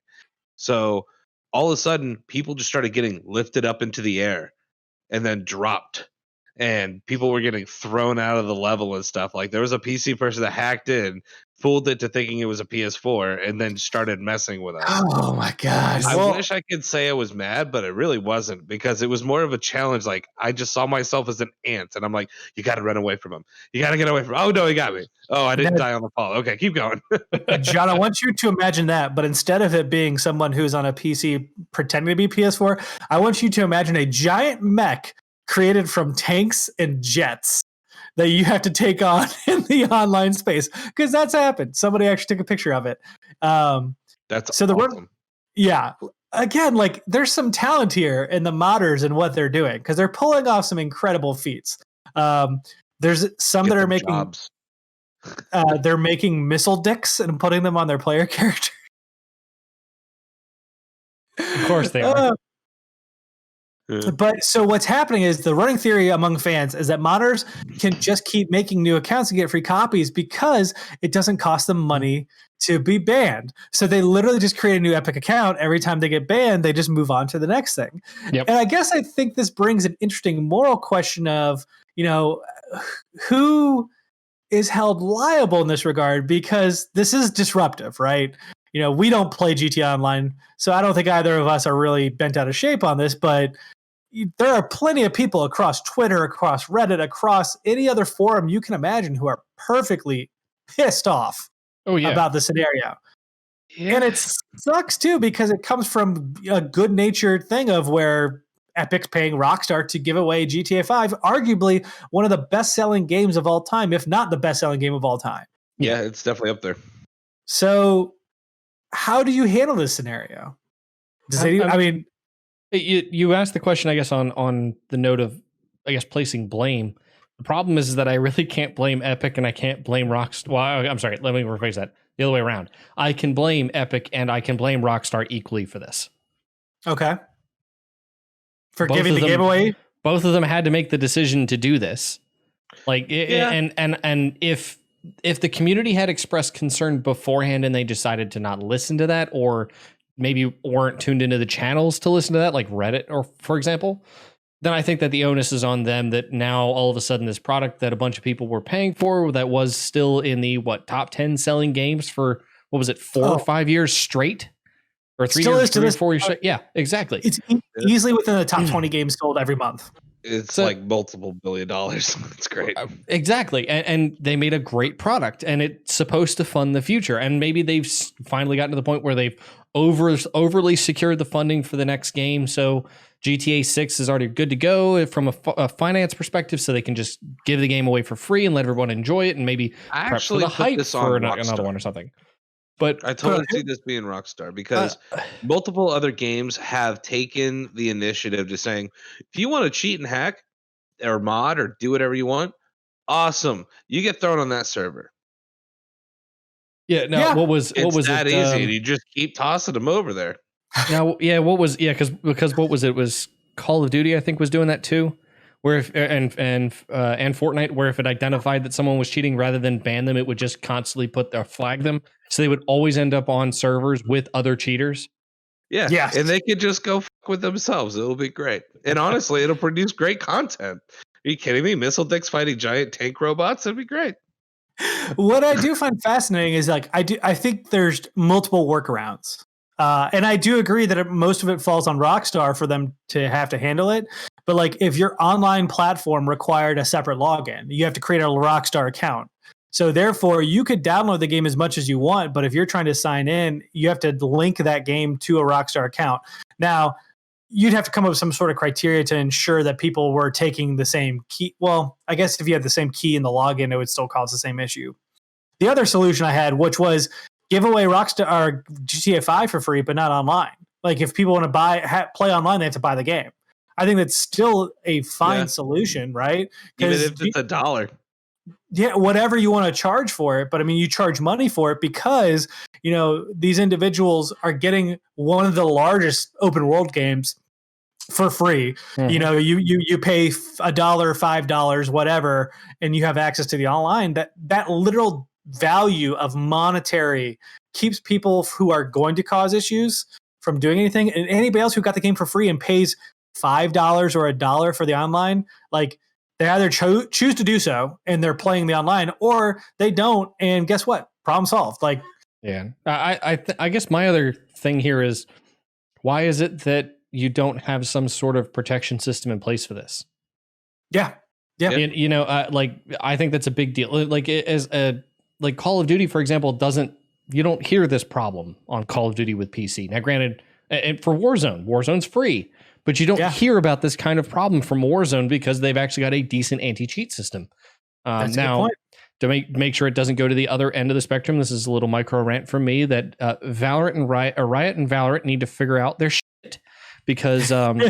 So all of a sudden, people just started getting lifted up into the air and then dropped. And people were getting thrown out of the level and stuff. Like there was a PC person that hacked in, fooled it to thinking it was a PS4, and then started messing with us. Oh my gosh. I wish I could say I was mad, but it really wasn't, because it was more of a challenge. Like I just saw myself as an ant, and I'm like, you got to run away from him. You got to get away from him. Oh no, he got me. Oh, I didn't die on the fall. Okay, keep going. John, I want you to imagine that, but instead of it being someone who's on a PC pretending to be PS4, I want you to imagine a giant mech created from tanks and jets that you have to take on in the online space, because that's happened. Somebody actually took a picture of it. That's so awesome. Yeah. Again, like there's some talent here in the modders and what they're doing, because they're pulling off some incredible feats. There's some that are making jobs. They're making missile dicks and putting them on their player character. Of course they are. But so what's happening is the running theory among fans is that modders can just keep making new accounts and get free copies because it doesn't cost them money to be banned. So they literally just create a new Epic account. Every time they get banned, they just move on to the next thing. Yep. And I guess I think this brings an interesting moral question of, who is held liable in this regard, because this is disruptive, right? We don't play GTA Online, so I don't think either of us are really bent out of shape on this, but there are plenty of people across Twitter, across Reddit, across any other forum you can imagine who are perfectly pissed off about the scenario. Yeah. And it sucks too, because it comes from a good-natured thing of where Epic's paying Rockstar to give away GTA 5, arguably one of the best-selling games of all time, if not the best-selling game of all time. Yeah, it's definitely up there. So how do you handle this scenario? You asked the question, I guess, on the note of, I guess, placing blame. The problem is that I really can't blame Epic and I can't blame Rockstar. Well, I'm sorry, let me rephrase that. The other way around. I can blame Epic and I can blame Rockstar equally for this. Okay. For giving the game away? Both of them had to make the decision to do this. And if the community had expressed concern beforehand and they decided to not listen to that, or maybe weren't tuned into the channels to listen to that, like Reddit, or for example, then I think that the onus is on them, that now all of a sudden this product that a bunch of people were paying for, that was still in the top 10 selling games for, 4 or 5 years straight, or 3 years, 3 or 4 years straight. Yeah, exactly. It's easily within the top 20 games sold every month. It's like multiple $1 billion. It's great. Exactly. And they made a great product, and it's supposed to fund the future. And maybe they've finally gotten to the point where they've overly secured the funding for the next game. So GTA 6 is already good to go from a finance perspective, so they can just give the game away for free and let everyone enjoy it, and maybe prep for the hype for another one or something. But I totally see this being Rockstar, because multiple other games have taken the initiative to saying, if you want to cheat and hack or mod or do whatever you want, awesome. You get thrown on that server. Yeah. No. What was that easy? You just keep tossing them over there. Now, yeah. Because what was it? It was Call of Duty, I think, was doing that too. Where and Fortnite, where if it identified that someone was cheating, rather than ban them, it would just constantly flag them. So they would always end up on servers with other cheaters. Yeah. Yes. And they could just go fuck with themselves. It'll be great. And honestly, it'll produce great content. Are you kidding me? Missile dicks fighting giant tank robots? That'd be great. What I do find fascinating is I think there's multiple workarounds. And I do agree that most of it falls on Rockstar for them to have to handle it. But if your online platform required a separate login, you have to create a Rockstar account. So therefore, you could download the game as much as you want, but if you're trying to sign in, you have to link that game to a Rockstar account. Now, you'd have to come up with some sort of criteria to ensure that people were taking the same key. Well, I guess if you had the same key in the login, it would still cause the same issue. The other solution I had, which was give away Rockstar or GTA 5 for free, but not online. Like if people want to play online, they have to buy the game. I think that's still a fine solution, right? Even if it's $1. Yeah, whatever you want to charge for it, but I mean, you charge money for it because these individuals are getting one of the largest open world games for free. Mm-hmm. You pay $1, $5, whatever, and you have access to the online. That literal value of monetary keeps people who are going to cause issues from doing anything, and anybody else who got the game for free and pays $5 or $1 for the online, like they either choose to do so and they're playing the online, or they don't, and guess what? Problem solved. Like, yeah, I guess my other thing here is, why is it that you don't have some sort of protection system in place for this? Yeah. Like I think that's a big deal. Like like Call of Duty, for example, you don't hear this problem on Call of Duty with PC. Now, granted, and for Warzone's free, but you don't hear about this kind of problem from Warzone because they've actually got a decent anti-cheat system. Now, to make sure it doesn't go to the other end of the spectrum, this is a little micro rant from me that Riot and Valorant need to figure out their shit, because Valorant's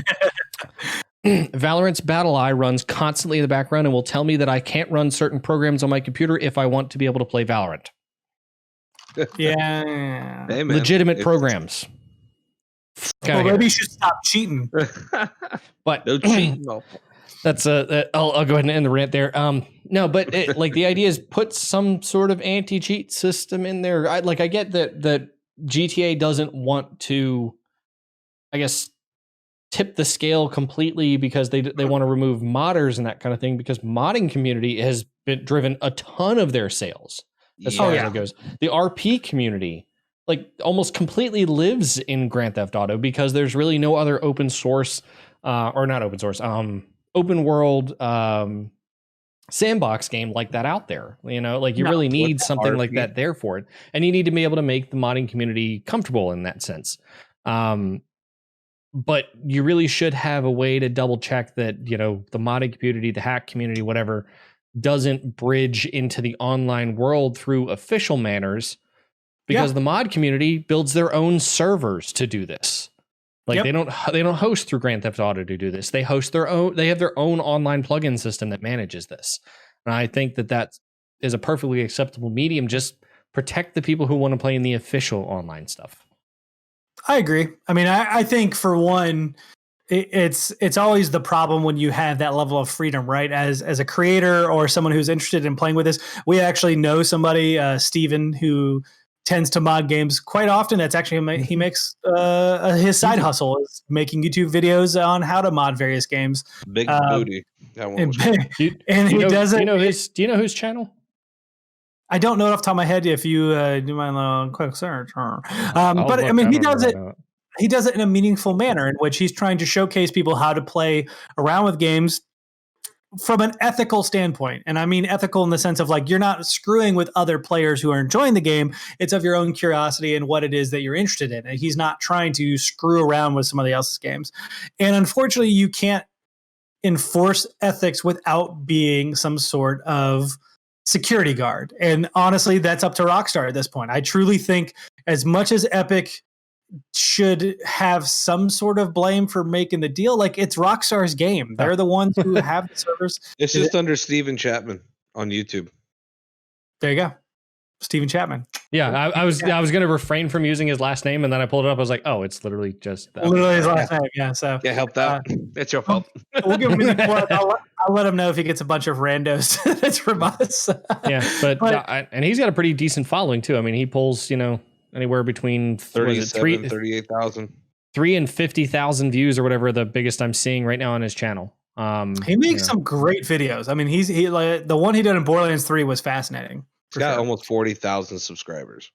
BattleEye runs constantly in the background and will tell me that I can't run certain programs on my computer if I want to be able to play Valorant. Yeah. Hey, legitimate programs. Well, maybe you should stop cheating. But no cheating. That's I'll go ahead and end the rant there. No, but like the idea is put some sort of anti-cheat system in there. I get that GTA doesn't want to, I guess, tip the scale completely because they want to remove modders and that kind of thing, because modding community has been driven a ton of their sales as far as it goes. The RP community like almost completely lives in Grand Theft Auto because there's really no other open source open world sandbox game like that out there. Like you really need something like that there for it, and you need to be able to make the modding community comfortable in that sense. But you really should have a way to double check that, the modding community, the hack community, whatever, doesn't bridge into the online world through official manners, because the mod community builds their own servers to do this. Like they don't host through Grand Theft Auto to do this. They host they have their own online plugin system that manages this. And I think that is a perfectly acceptable medium. Just protect the people who want to play in the official online stuff. I agree. I mean, I think for one, it's always the problem when you have that level of freedom, right? As a creator or someone who's interested in playing with this, we actually know somebody, Steven, who tends to mod games quite often. That's actually, he makes his side hustle is making YouTube videos on how to mod various games. Big booty. Do you know his channel? I don't know it off the top of my head. If you do my quick search, but I mean, he does it. He does it in a meaningful manner in which he's trying to showcase people how to play around with games from an ethical standpoint. And I mean ethical in the sense of like, you're not screwing with other players who are enjoying the game. It's of your own curiosity and what it is that you're interested in. And he's not trying to screw around with somebody else's games. And unfortunately, you can't enforce ethics without being some sort of security guard. And honestly, that's up to Rockstar at this point. I truly think as much as Epic should have some sort of blame for making the deal, like it's Rockstar's game. They're the ones who have the servers. It's just under Steven Chapman on YouTube. There you go. Steven Chapman. Yeah, I was going to refrain from using his last name, and then I pulled it up. I was like, oh, it's literally just that. Literally his last name. Yeah, so yeah, helped out. It's your fault. We'll give him a plug. I'll let him know if he gets a bunch of randos that's from us. Yeah, but and he's got a pretty decent following too. I mean, he pulls anywhere between 38,000, 3 and 50,000 views or whatever. The biggest I'm seeing right now on his channel. He makes some great videos. I mean, he like the one he did in Borderlands 3 was fascinating. He's got almost 40,000 subscribers.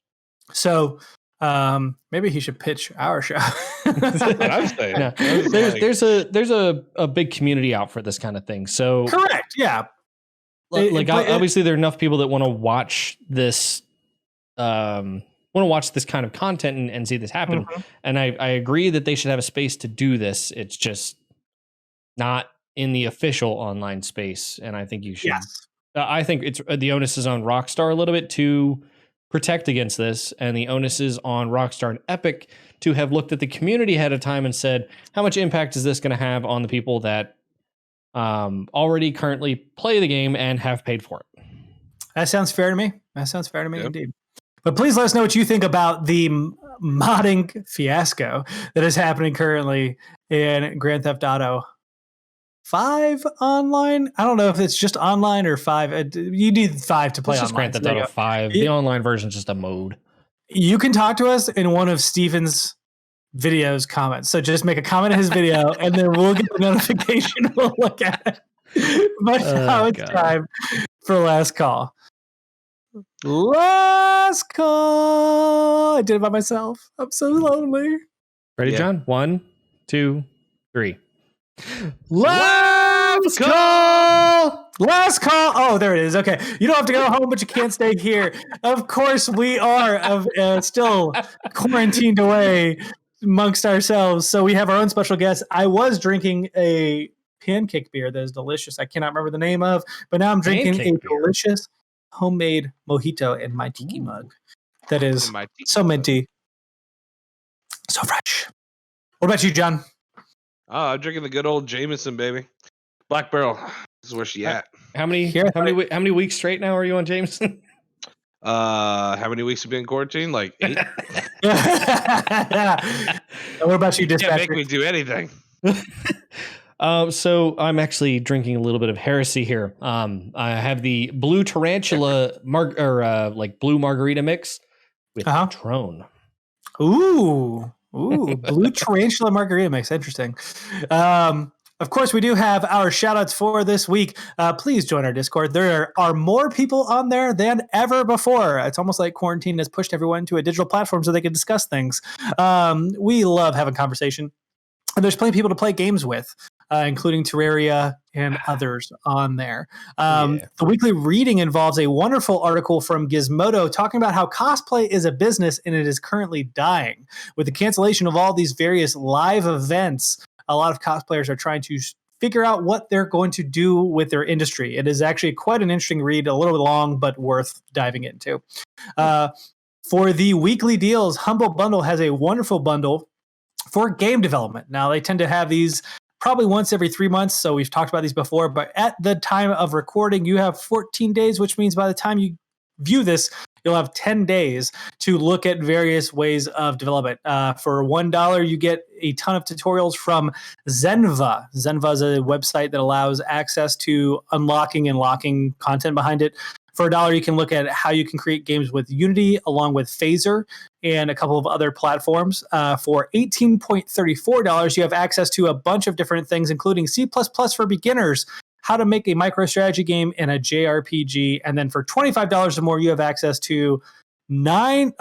So maybe he should pitch our show. That's what I'm saying. Yeah. There's a big community out for this kind of thing. So correct, yeah. Obviously there are enough people that want to watch this want to watch this kind of content and see this happen. And I agree that they should have a space to do this. It's just not in the official online space. And I think you should. Yes. I think it's the onus is on Rockstar a little bit to protect against this, and the onus is on Rockstar and Epic to have looked at the community ahead of time and said, how much impact is this going to have on the people that already currently play the game and have paid for it? That sounds fair to me. Indeed. But please let us know what you think about the modding fiasco that is happening currently in Grand Theft Auto 5 online. I don't know if it's just online or 5. You need 5 to play it's online. Just Grand Theft Auto 5. The online version is just a mode. You can talk to us in one of Steven's videos comments. So just make a comment in his video and then we'll get the notification. We'll look at it. But now it's time for last call. Last call. I did it by myself. I'm so lonely. Ready, John? 1, 2, 3. Last call! Last call. Oh, there it is. Okay. You don't have to go home, but you can't stay here. Of course, we are still quarantined away amongst ourselves. So we have our own special guest. I was drinking a pancake beer that is delicious. I cannot remember the name of, but now I'm drinking a delicious homemade mojito in my tiki mug. That is so minty. So fresh. What about you, John? I'm drinking the good old Jameson, baby. Black Barrel. This is where she at. How many weeks straight now are you on Jameson? How many weeks have you been in quarantine? Like 8. What about you, Dispatcher? Can't make me do anything. So I'm actually drinking a little bit of heresy here. I have the Blue Tarantula blue margarita mix with Patron. Ooh, Blue Tarantula margarita mix. Interesting. Of course, we do have our shout outs for this week. Please join our Discord. There are more people on there than ever before. It's almost like quarantine has pushed everyone to a digital platform so they can discuss things. We love having conversation. And there's plenty of people to play games with, including Terraria and others on there. The weekly reading involves a wonderful article from Gizmodo talking about how cosplay is a business and it is currently dying. With the cancellation of all these various live events, a lot of cosplayers are trying to figure out what they're going to do with their industry. It is actually quite an interesting read, a little long, but worth diving into. For the weekly deals, Humble Bundle has a wonderful bundle for game development. Now, they tend to have these probably once every 3 months, so we've talked about these before, but at the time of recording, you have 14 days, which means by the time you view this, you'll have 10 days to look at various ways of development. For $1, you get a ton of tutorials from Zenva. Zenva is a website that allows access to unlocking and locking content behind it. For $1, you can look at how you can create games with Unity along with Phaser and a couple of other platforms. For $18.34, you have access to a bunch of different things, including C++ for beginners, how to make a microstrategy game in a JRPG. And then for $25 or more, you have access to 12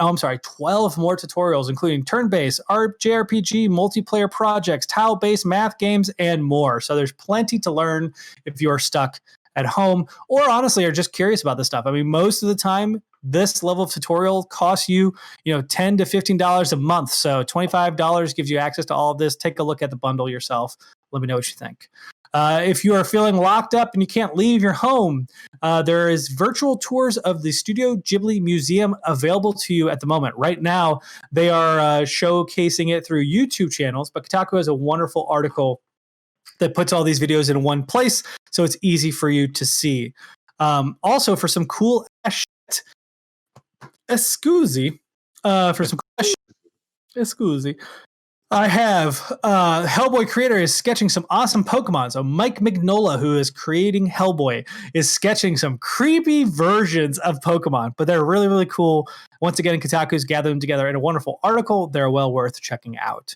more tutorials, including turn-based, JRPG, multiplayer projects, tile-based math games, and more. So there's plenty to learn if you are stuck at home or honestly are just curious about this stuff. I mean, most of the time, this level of tutorial costs you, $10 to $15 a month. So $25 gives you access to all of this. Take a look at the bundle yourself. Let me know what you think. If you are feeling locked up and you can't leave your home, there is virtual tours of the Studio Ghibli Museum available to you at the moment. Right now, they are showcasing it through YouTube channels, but Kotaku has a wonderful article that puts all these videos in one place, so it's easy for you to see. Also, for some cool shit, I have Hellboy creator is sketching some awesome Pokemon. So Mike Mignola, who is creating Hellboy, is sketching some creepy versions of Pokemon, but they're really, really cool. Once again, Kotaku's gathered them together in a wonderful article. They're well worth checking out.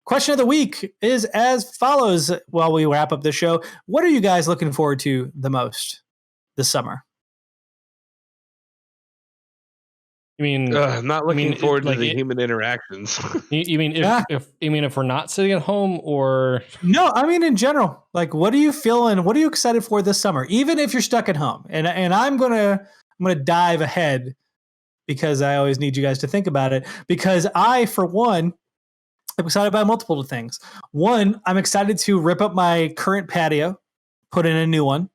Question of the week is as follows while we wrap up the show. What are you guys looking forward to the most this summer? You mean not looking forward to the human interactions? You mean if we're not sitting at home, or no? I mean in general. Like, what are you feeling? What are you excited for this summer? Even if you're stuck at home, and I'm gonna dive ahead because I always need you guys to think about it. Because I, for one, I'm excited about multiple things. One, I'm excited to rip up my current patio, put in a new one.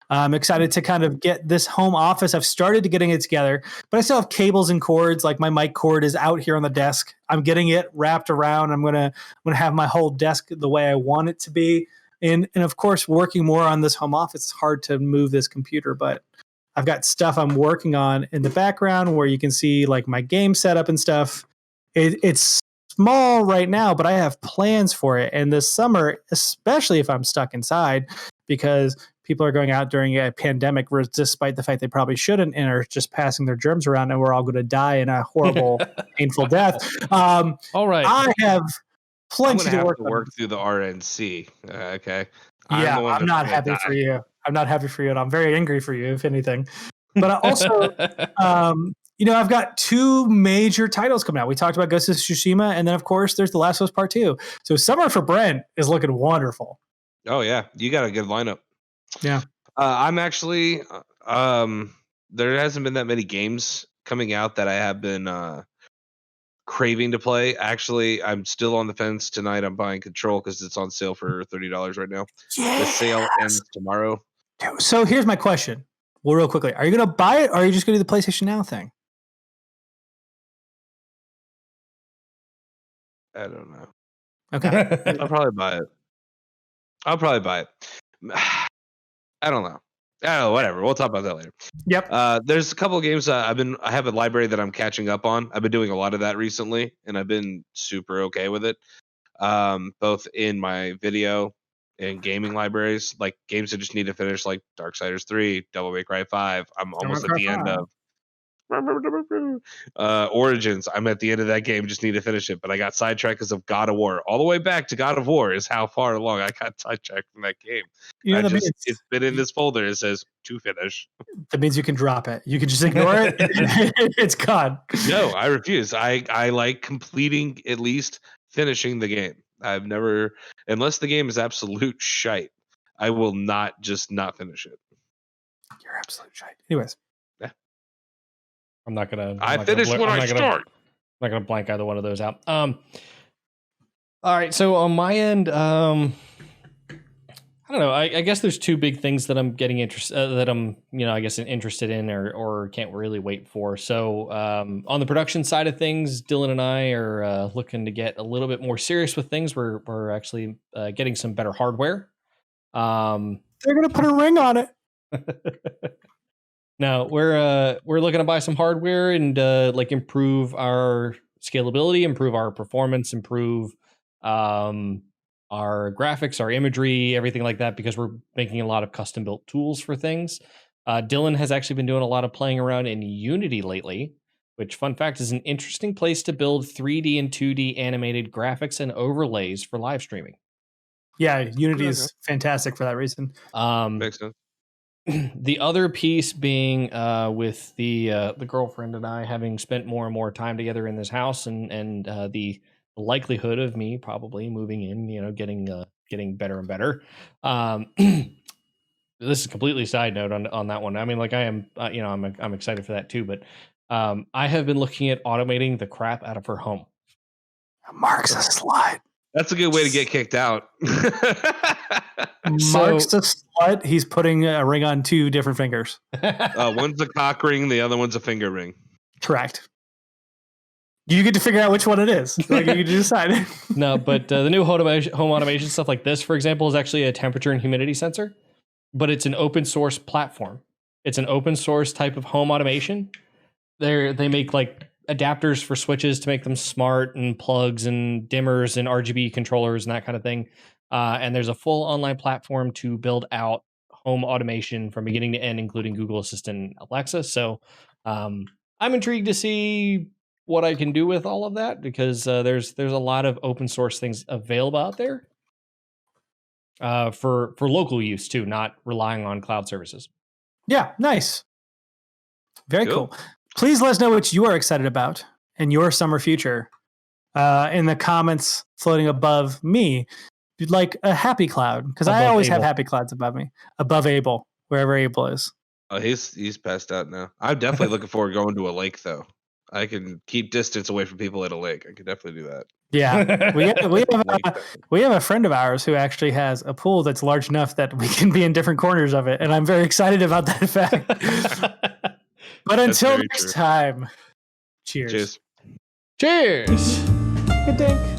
I'm excited to kind of get this home office. I've started to getting it together, but I still have cables and cords. Like my mic cord is out here on the desk. I'm getting it wrapped around. I'm gonna have my whole desk the way I want it to be. And of course, working more on this home office, it's hard to move this computer, but I've got stuff I'm working on in the background where you can see like my game setup and stuff. It's small right now, but I have plans for it. And this summer, especially if I'm stuck inside, because people are going out during a pandemic, despite the fact they probably shouldn't, and are just passing their germs around, and we're all going to die in a horrible, painful death. All right. I have plenty to work through the RNC. Okay. Yeah, I'm not happy for you. I'm not happy for you, and I'm very angry for you, if anything. But I also, I've got 2 major titles coming out. We talked about Ghost of Tsushima, and then, of course, there's The Last of Us Part 2. So summer for Brent is looking wonderful. Oh, yeah. You got a good lineup. Yeah. I'm actually, there hasn't been that many games coming out that I have been craving to play. Actually, I'm still on the fence tonight. I'm buying Control because it's on sale for $30 right now. The sale ends tomorrow. So here's my question. Well, real quickly, are you going to buy it, or are you just going to do the PlayStation Now thing? I don't know. Okay. I'll probably buy it. I don't know. Whatever. We'll talk about that later. Yep. There's a couple of games I have a library that I'm catching up on. I've been doing a lot of that recently, and I've been super okay with it. Both in my video and gaming libraries, like games I just need to finish, like Darksiders 3, Devil May Cry 5. I'm almost at the end of Origins. I'm at the end of that game, just need to finish it. But I got sidetracked because of God of War. All the way back to God of War is how far along I got sidetracked from that game. It's been in this folder. It says to finish. That means you can drop it. You can just ignore it. It's gone. No, I refuse. I like completing, at least finishing the game. I've never, unless the game is absolute shite, I will not finish it. You're absolute shite. Anyways. I'm not gonna. I finish when I start. I'm not gonna blank either one of those out. All right. So on my end, I don't know. I guess there's 2 big things that I'm getting interested. That I'm, interested in, or can't really wait for. So on the production side of things, Dylan and I are looking to get a little bit more serious with things. We're actually getting some better hardware. They're gonna put a ring on it. No, we're looking to buy some hardware and improve our scalability, improve our performance, improve our graphics, our imagery, everything like that, because we're making a lot of custom built tools for things. Dylan has actually been doing a lot of playing around in Unity lately, which, fun fact, is an interesting place to build 3D and 2D animated graphics and overlays for live streaming. Yeah, Unity is fantastic for that reason. Makes sense. The other piece being with the girlfriend and I having spent more and more time together in this house, and the likelihood of me probably moving in, getting better and better. This is completely side note on that one. I mean, like I am, I'm excited for that too. But I have been looking at automating the crap out of her home. Mark's a slut. That's a good way to get kicked out. Mark's a slut. He's putting a ring on 2 different fingers. One's a cock ring, the other one's a finger ring. Correct. You get to figure out which one it is. Like you decide. No, but the new home automation stuff like this, for example, is actually a temperature and humidity sensor, but it's an open source platform. It's an open source type of home automation. They make like adapters for switches to make them smart, and plugs and dimmers and RGB controllers and that kind of thing. And there's a full online platform to build out home automation from beginning to end, including Google Assistant and Alexa. So I'm intrigued to see what I can do with all of that, because there's a lot of open source things available out there for local use too, not relying on cloud services. Yeah, nice. Very cool. Please let us know what you are excited about in your summer future in the comments floating above me. If you'd like a happy cloud, because I always have happy clouds above me, above Abel, wherever Abel is. Oh, he's passed out now. I'm definitely looking forward to going to a lake, though. I can keep distance away from people at a lake. I could definitely do that. Yeah, we have a friend of ours who actually has a pool that's large enough that we can be in different corners of it, and I'm very excited about that fact. But until next time, cheers. Cheers. Cheers. Good day.